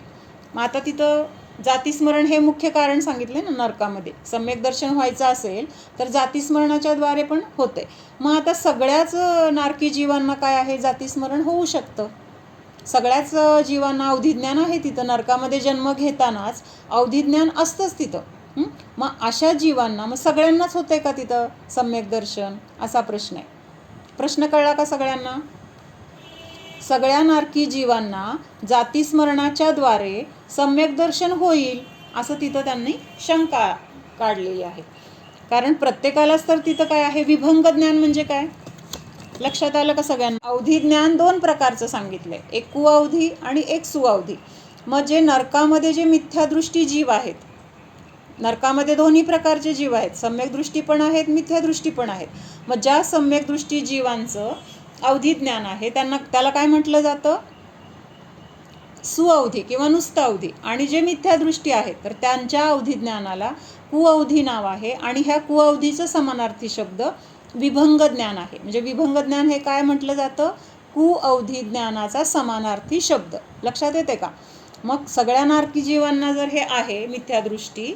मग आता तिथं जातीस्मरण हे मुख्य कारण सांगितले ना, नरकामध्ये सम्यक दर्शन व्हायचं असेल तर जातीस्मरणाच्या द्वारे पण होते. मग आता सगळ्याच नारकी जीवांना काय आहे, जातीस्मरण होऊ शकतं. सगळ्याच जीवांना अवधिज्ञान आहे तिथं, नरकामध्ये जन्म घेतानाच अवधिज्ञान असतंच तिथं. मग अशा जीवांना मग सगळ्यांनाच होतंय का तिथं सम्यक दर्शन, असा प्रश्न आहे. प्रश्न कळला का सगळ्यांना? सगळ्या नारकी जीवांना जातीस्मरणाच्या द्वारे सम्यक दर्शन होईल असं तिथं त्यांनी शंका काढलेली आहे. कारण प्रत्येकालाच तर तिथं काय आहे, विभंग ज्ञान म्हणजे काय लक्षात आलं का सगळ्यांना? अवधी ज्ञान 2 प्रकारचं सांगितलंय, एक कुअवधी आणि एक सुअवधी. मग जे नरकामध्ये जे मिथ्यादृष्टी जीव आहेत नरकामध्ये दोन्ही प्रकारचे जीव आहेत, सम्यक दृष्टी पण आहेत, मिथ्या दृष्टी पण आहेत. मग ज्या सम्यक दृष्टी जीवांचं अवधी ज्ञान आहे त्याला काय म्हटलं जातं? सुअवधी किंवा नुसतं अवधी. आणि जे मिथ्या दृष्टी आहेत तर त्यांच्या अवधी ज्ञानाला कुअवधी नाव आहे. आणि ह्या कुअवधीचं समानार्थी शब्द विभंग ज्ञान आहे. म्हणजे विभंग ज्ञान हे काय म्हटलं जातं? कुअवधी ज्ञानाचा समानार्थी शब्द. लक्षात येते का? मग सगळ्या नारकी जीवांना जर हे आहे मिथ्यादृष्टी,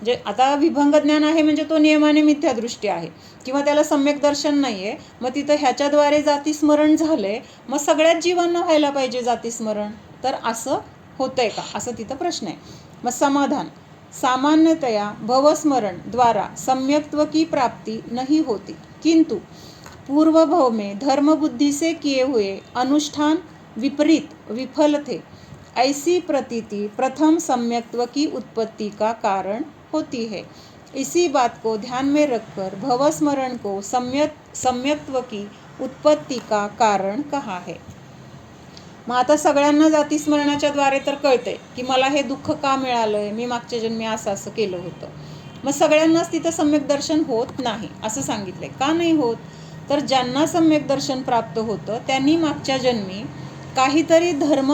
जे आता विभंग ज्ञान आहे म्हणजे तो नियमाने मिथ्यादृष्टी आहे किंवा त्याला सम्यक दर्शन नाही आहे, मग तिथं ह्याच्याद्वारे जातीस्मरण झालंय, मग सगळ्याच जीवांना व्हायला पाहिजे जातीस्मरण. तर असं होतंय का, असं तिथं प्रश्न आहे. मग समाधान, सामान्यतया भवस्मरण द्वारा सम्यक्त्व की प्राप्ति नहीं होती, किंतु पूर्व भव में धर्म बुद्धि से किए हुए अनुष्ठान विपरीत विफल थे, ऐसी प्रतीति प्रथम सम्यक्त्व की उत्पत्ति का कारण होती है. इसी बात को ध्यान में रखकर भवस्मरण को सम्यक्त्व की उत्पत्ति का कारण कहा है. मग आता सगळ्यांना जातीस्मरणाच्या द्वारे तर कळतंय की मला हे दुःख का मिळालंय, मी मागच्या जन्मी असं असं केलं होतं. मग सगळ्यांनाच तिथं सम्यक दर्शन होत नाही असं सांगितलंय. का नाही होत? तर ज्यांना सम्यक दर्शन प्राप्त होतं त्यांनी मागच्या जन्मी काहीतरी धर्म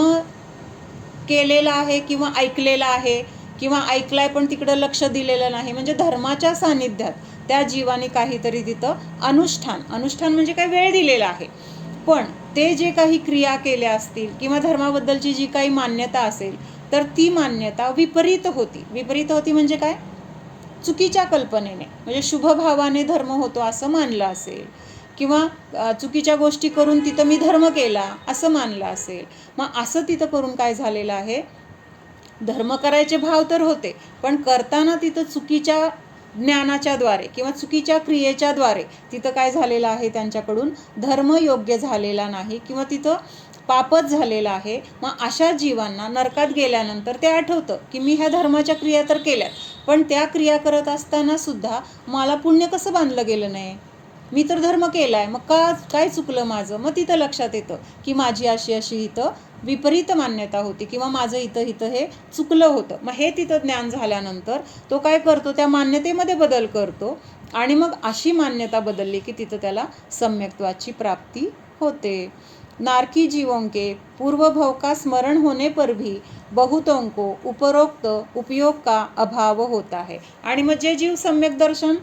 केलेला आहे किंवा ऐकलेला आहे किंवा ऐकलाय पण तिकडं लक्ष दिलेलं नाही. म्हणजे धर्माच्या सानिध्यात त्या जीवाने काहीतरी तिथं अनुष्ठान म्हणजे काय, वेळ दिलेला आहे, पण ते जे काही क्रिया केल्या असतील किंवा धर्माबद्दलची जी काही मान्यता असेल तर ती मान्यता विपरीत होती म्हणजे काय, चुकीच्या कल्पनेने, म्हणजे शुभभावाने धर्म होतो असं मानलं असेल किंवा चुकीच्या गोष्टी करून तिथं मी धर्म केला असं मानलं असेल. मग असं तिथं करून काय झालेलं आहे, धर्म करायचे भाव तर होते पण करताना तिथं चुकीच्या ज्ञानाच्या द्वारे किंवा चुकीच्या क्रियेच्या द्वारे तिथं काय झालेलं आहे, त्यांच्याकडून धर्म योग्य झालेला नाही किंवा तिथं पापच झालेलं आहे. मग अशा जीवांना नरकात गेल्यानंतर ते आठवतं की मी ह्या धर्माच्या क्रिया तर केल्यात, पण त्या क्रिया करत असताना सुद्धा मला पुण्य कसं बांधलं गेलं नाही, मी तर धर्म केलाय, मग काय चुकलं माझं. मग तिथं लक्षात येतं की माझी अशी इथं विपरीत मान्यता होती किंवा माझं इथं हे चुकलं होतं. मग हे तिथं ज्ञान झाल्यानंतर तो काय करतो, त्या मान्यतेमध्ये बदल करतो आणि मग अशी मान्यता बदलली की तिथं त्याला सम्यक्त्वाची प्राप्ती होते. नारकी जीवों के पूर्व भव का स्मरण होने पर भी बहुतों को उपरोक्त उपयोग का अभाव होता है. आणि मग जे जीव सम्यक दर्शन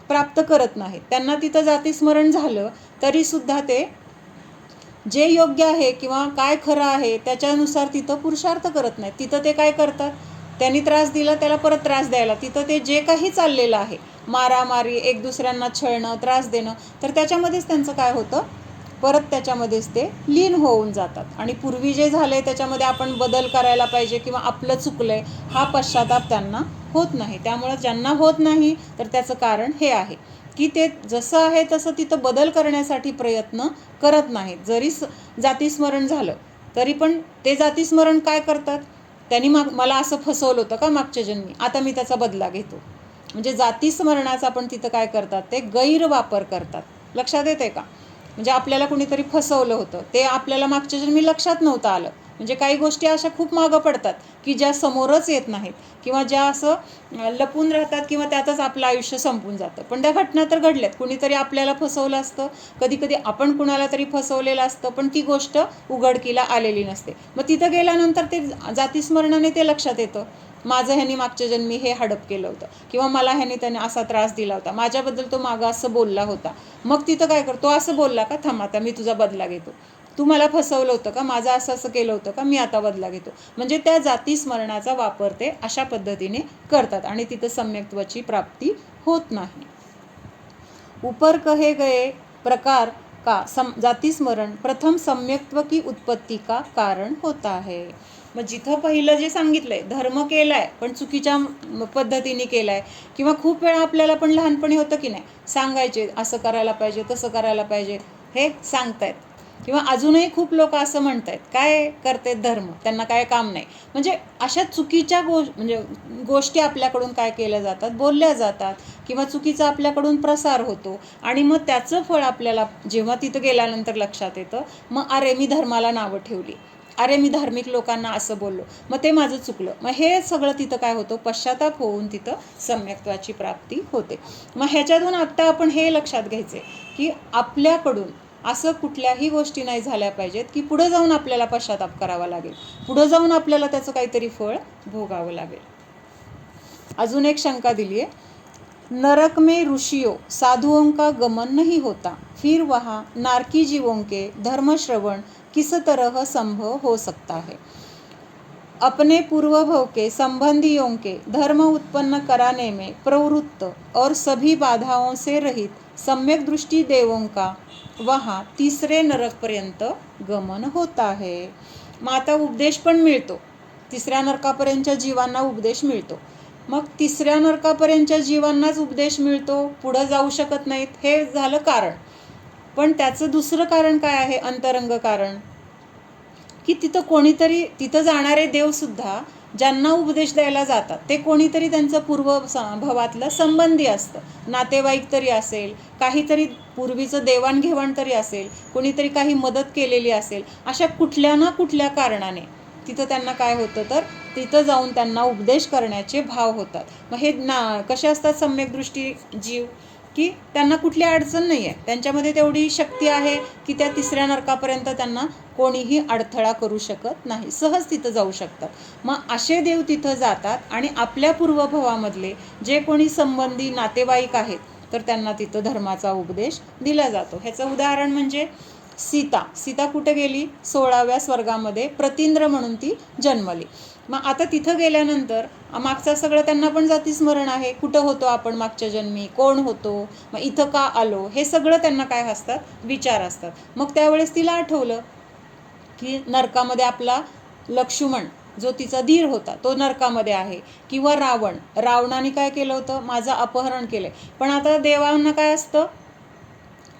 प्राप्त करत नाहीत त्यांना तिथं जातीस्मरण झालं तरी सुद्धा ते जे योग्य आहे किंवा काय खरं आहे त्याच्यानुसार तिथं पुरुषार्थ करत नाहीत. तिथं ते काय करतात, त्यांनी त्रास दिला त्याला परत त्रास द्यायला, तिथं ते जे काही चाललेलं आहे मारामारी, एक दुसऱ्यांना छळणं, त्रास देणं, तर त्याच्यामध्येच त्यांचं काय होतं, परत त्याच्यामध्येच ते लीन होऊन जातात. आणि पूर्वी जे झाले त्याच्यामध्ये आपण बदल करायला पाहिजे किंवा आपलं चुकलंय हा पश्चाताप त्यांना होत नाही. त्यामुळं ज्यांना होत नाही तर त्याचं कारण हे आहे की ते जसं आहे तसं तिथं बदल करण्यासाठी प्रयत्न करत नाहीत. जरी जातीस्मरण झालं तरी पण ते जातीस्मरण काय करतात, त्यांनी मला असं फसवलं होतं का मागच्या जन्मी, आता मी त्याचा बदला घेतो. म्हणजे जातीस्मरणाचा पण तिथं काय करतात, ते गैरवापर करतात. लक्षात येते का? म्हणजे आपल्याला कुणीतरी फसवलं होतं, ते आपल्याला मागच्या जन्मी लक्षात नव्हतं आलं. म्हणजे काही गोष्टी अशा खूप मागं पडतात की ज्या समोरच येत नाहीत किंवा ज्या असं लपून राहतात किंवा त्यातच आपलं आयुष्य संपून जातं. पण त्या घटना तर घडल्यात. कुणीतरी आपल्याला फसवलं असतं, कधी कधी आपण कुणाला तरी फसवलेलं असतं, पण ती गोष्ट उघडकीला आलेली नसते. मग तिथं गेल्यानंतर ते जातीस्मरणाने ते लक्षात येतं, माझं ह्यानी मागच्या जन्मी हे हडप केलं होतं किंवा मला ह्यानी त्याने असा त्रास दिला होता, माझ्याबद्दल तो मागं असं बोलला होता. मग तिथं काय करतो, असं बोलला का, थांब आता मी तुझा बदला घेतो, तू मला फसवलं होतं का, माझं असं केलं होतं का, मी आता बदला घेतो. म्हणजे त्या जातीस्मरणाचा वापर ते अशा पद्धतीने करतात आणि तिथं सम्यक्त्वाची प्राप्ती होत नाही. ऊपर कहे गए प्रकार का जातीस्मरण प्रथम सम्यक्त्व की उत्पत्ती का कारण होता है. मग जिथं पहिलं जे सांगितलंय, धर्म केलाय पण चुकीच्या पद्धतीने केलाय किंवा खूप वेळा आपल्याला पण लहानपणी होतं की नाही, सांगायचे असं करायला पाहिजे तसं करायला पाहिजे, हे सांगतायत किंवा अजूनही खूप लोक असं म्हणतायत, काय करतायत धर्म, त्यांना काय काम नाही. म्हणजे अशा चुकीच्या गोष्टी आपल्याकडून काय केल्या जातात, बोलल्या जातात किंवा चुकीचा आपल्याकडून प्रसार होतो आणि मग त्याचं फळ आपल्याला जेव्हा तिथं गेल्यानंतर लक्षात येतं, मग अरे मी धर्माला नावं ठेवली, अरे मी धार्मिक लोकांना असं बोललो, मग ते माझं चुकलं. मग हे सगळं तिथं काय होतं, पश्चाताप होऊन तिथं सम्यक्त्वाची प्राप्ती होते. मग ह्याच्यातून आत्ता आपण हे लक्षात घ्यायचे की आपल्याकडून असं कुठल्याही गोष्टी नाही झाल्या पाहिजेत की पुढं जाऊन आपल्याला पश्चाताप करावा लागेल, पुढं जाऊन आपल्याला त्याचं काहीतरी फळ भोगावं लागेल. अजून एक शंका दिली आहे, नरक में ऋषियों साधुओं का गमन नहीं होता, फिर वहाँ नारकी जीवों के धर्म श्रवण किस तरह संभव हो सकता है. अपने पूर्व भव के संबंधियों के धर्म उत्पन्न कराने में प्रवृत्त और सभी बाधाओं से रहित सम्यक दृष्टि देवों का वहाँ तिसरे नरक पर्यंत गमन होता है. मग आता उपदेश पण मिळतो, तिसऱ्या नरकापर्यंतच्या जीवांना उपदेश मिळतो. मग तिसऱ्या नरकापर्यंतच्या जीवांनाच उपदेश मिळतो, पुढं जाऊ शकत नाहीत, हे झालं कारण. पण त्याचं दुसरं कारण काय आहे, अंतरंग कारण, की तिथं कोणीतरी, तिथं जाणारे देवसुद्धा ज्यांना उपदेश द्यायला जातात ते कोणीतरी त्यांचं पूर्व भवातलं संबंधी असतं, नातेवाईक तरी असेल, काहीतरी पूर्वीचं देवाणघेवाण तरी असेल, कोणीतरी काही मदत केलेली असेल. अशा कुठल्या ना कुठल्या कारणाने तिथं त्यांना काय होतं, तर तिथं जाऊन त्यांना उपदेश करण्याचे भाव होतात. मग हे कसे असतात सम्यकदृष्टी जीव, की त्यांना कुठली अडचण नाही आहे, त्यांच्यामध्ये तेवढी शक्ती आहे की त्या तिसऱ्या नरकापर्यंत त्यांना कोणीही अडथळा करू शकत नाही, सहज तिथं जाऊ शकतात. मग असे देव तिथं जातात आणि आपल्या पूर्वभवामधले जे कोणी संबंधी नातेवाईक आहेत तर त्यांना तिथं धर्माचा उपदेश दिला जातो. ह्याचं उदाहरण म्हणजे सीता कुठे गेली, 16व्या स्वर्गामध्ये प्रतींद्र म्हणून ती जन्मली. मग आता तिथं गेल्यानंतर मागचं सगळं त्यांना पण जातीस्मरण आहे, कुठं होतो आपण मागच्या जन्मी, कोण होतो, मग इथं का आलो, हे सगळं त्यांना काय असतात, विचार असतात. मग त्यावेळेस तिला आठवलं की नरकामध्ये आपला लक्ष्मण जो तिचा धीर होता तो नरकामध्ये आहे, किंवा रावणाने काय केलं होतं, माझं अपहरण केलं. पण आता देवांना काय असतं,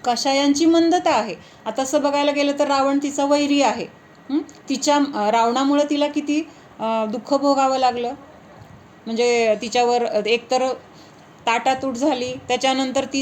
कषायांची मंदता आहे. आता असं बघायला गेलं तर रावण तिचा वैरी आहे. तिच्या रावणामुळे तिला किती दुःख भोगावं लागलं, म्हणजे तिच्यावर एकतर ताटातूट झाली, त्याच्यानंतर ती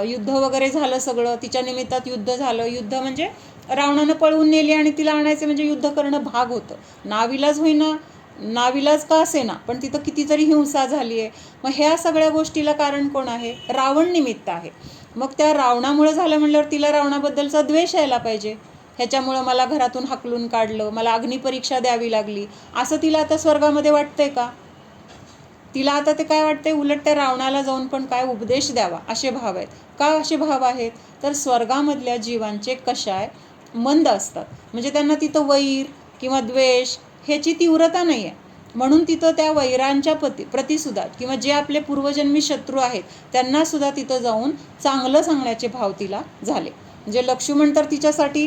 युद्ध वगैरे झालं सगळं, तिच्या निमित्तात युद्ध झालं. युद्ध म्हणजे रावणानं पळवून नेली आणि तिला आणायचं म्हणजे युद्ध करणं भाग होतं. नाविलाज होईना, नाविलाज का असेना, पण तिथं कितीतरी हिंसा झाली आहे. मग ह्या सगळ्या गोष्टीला कारण कोण आहे, रावण निमित्त आहे. मग त्या रावणामुळे झालं म्हणल्यावर तिला रावणाबद्दलचा द्वेष यायला पाहिजे, ह्याच्यामुळं मला घरातून हाकलून काढलं, मला अग्निपरीक्षा द्यावी लागली, असं तिला आता स्वर्गामध्ये वाटतंय का. तिला आता ते काय वाटतंय, उलट त्या रावणाला जाऊन पण काय उपदेश द्यावा असे भाव आहेत. का असे भाव आहेत, तर स्वर्गामधल्या जीवांचे कषाय मंद असतात, म्हणजे त्यांना तिथं वैर किंवा द्वेष ह्याची तीव्रता नाही आहे. म्हणून तिथं त्या वैरांच्या प्रतिसुद्धा किंवा जे आपले पूर्वजन्मी शत्रू आहेत त्यांनासुद्धा तिथं जाऊन चांगलं सांगण्याचे भाव तिला झाले. म्हणजे लक्ष्मण तर तिच्यासाठी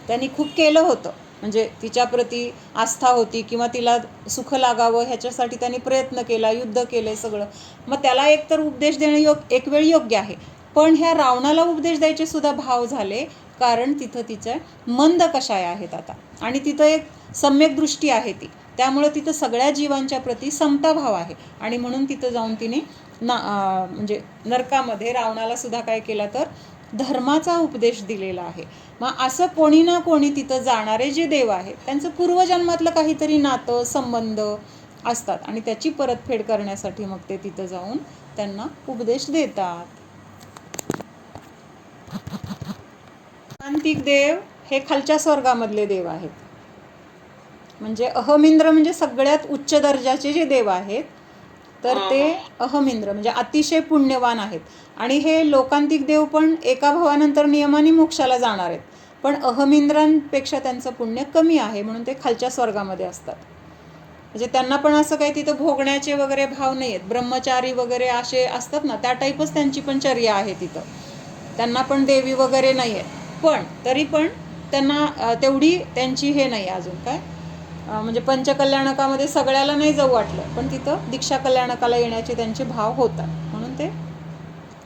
त्यांनी खूप केलं होतं, म्हणजे तिच्याप्रती आस्था होती किंवा तिला सुख लागावं ह्याच्यासाठी त्यांनी प्रयत्न केला, युद्ध केले सगळं. मग त्याला एकतर उपदेश देणं एक वेळ योग्य आहे, पण ह्या रावणाला उपदेश द्यायचे सुद्धा भाव झाले, कारण तिथं तिचं मंद कषाय आहेत आता, आणि तिथं एक सम्यक दृष्टी आहे ती, त्यामुळं तिथं सगळ्या जीवांच्या प्रती समता भाव आहे. आणि म्हणून तिथं जाऊन तिने म्हणजे नरकामध्ये रावणाला सुद्धा काय केला, तर धर्माचा उपदेश दिलेला आहे. मग असं कोणी ना कोणी तिथं जाणारे जे देव आहेत त्यांचं पूर्वजन्मातलं काहीतरी नातं संबंध असतात, आणि त्याची परतफेड करण्यासाठी मग ते तिथं जाऊन त्यांना उपदेश देतात. लोकांतिक देव हे खालच्या स्वर्गामधले देव आहेत. म्हणजे अहमिंद्र म्हणजे सगळ्यात उच्च दर्जाचे जे देव आहेत तर ते अहमिंद्र म्हणजे अतिशय पुण्यवान आहेत. आणि हे लोकांतिक देव पण एका भावानंतर नियमाने मोक्षाला जाणार आहेत, पण अहमिंद्रांपेक्षा त्यांचं पुण्य कमी आहे, म्हणून ते खालच्या स्वर्गामध्ये असतात. म्हणजे त्यांना पण असं काही तिथं भोगण्याचे वगैरे भाव नाही आहेत, ब्रह्मचारी वगैरे असे असतात ना त्या टाईपच त्यांची पण चर्या आहे तिथं. त्यांना पण देवी वगैरे नाही आहे, पण तरी पण त्यांना तेवढी त्यांची हे नाही अजून काय, म्हणजे पंचकल्याणकामध्ये सगळ्याला नाही जाऊ वाटलं, पण तिथं दीक्षा कल्याणकाला येण्याचे त्यांचे भाव होतात, म्हणून ते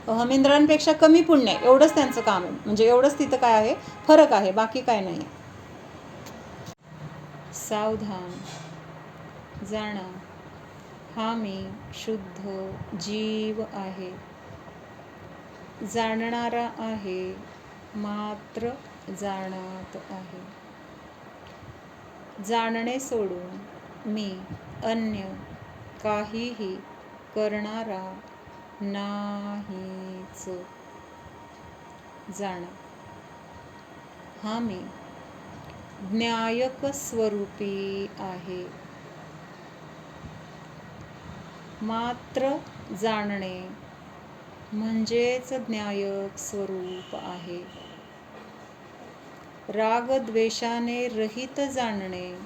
अहमिंद्रांपेक्षा कमी पुण्य आहे, एवढंच त्यांचं काम आहे. म्हणजे एवढंच तिथं काय आहे, फरक आहे, बाकी काय नाही आहे. सावधान जाणा, हा मी शुद्ध जीव आहे, जाणणारा आहे, मात्र जाणत आहे. जाणणे सोडून मी अन्य काहीही करणारा नाहीच. जाणा, हा मी ज्ञायक स्वरूपी आहे. मात्र जाणणे म्हणजेच ज्ञायक स्वरूप आहे. रागद्वेषाने रहित जाणणे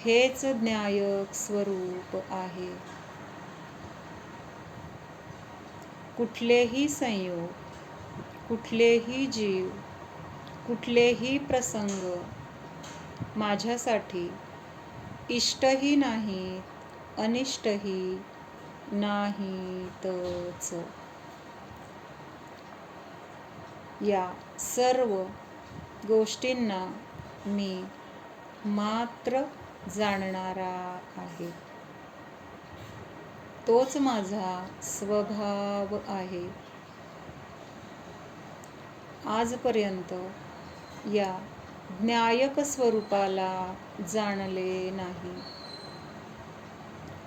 हेच ज्ञायक स्वरूप आहे. कुठलेही संयोग, कुठलेही जीव, कुठलेही प्रसंग माझ्यासाठी इष्टही नाहीत, अनिष्टही नाहीतच. या सर्व गोष्टींना मी मात्र जाणणारा आहे. तोच माझा स्वभाव आहे. आजपर्यंत या ज्ञायक स्वरूपाला जाणले नाही.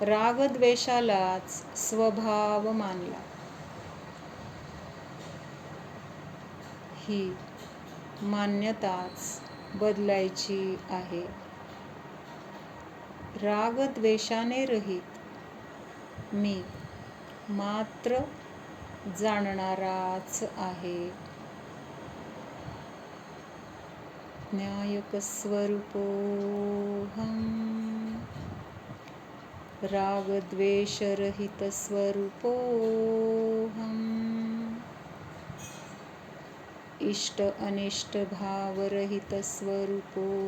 रागद्वेषालाच स्वभाव मानला. ही मान्यताच बदलायची आहे. रागद्वेषाने रहित मी मात्र जाणणाराच आहे. ज्ञायक स्वरूपोऽहम्, रागद्वेषरहित स्वरूपोऽहम्, इष्ट अनिष्ट भावरहित स्वरूपोऽहम्,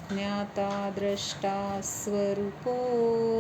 ज्ञाता द्रष्टा स्वरूपोऽहम्,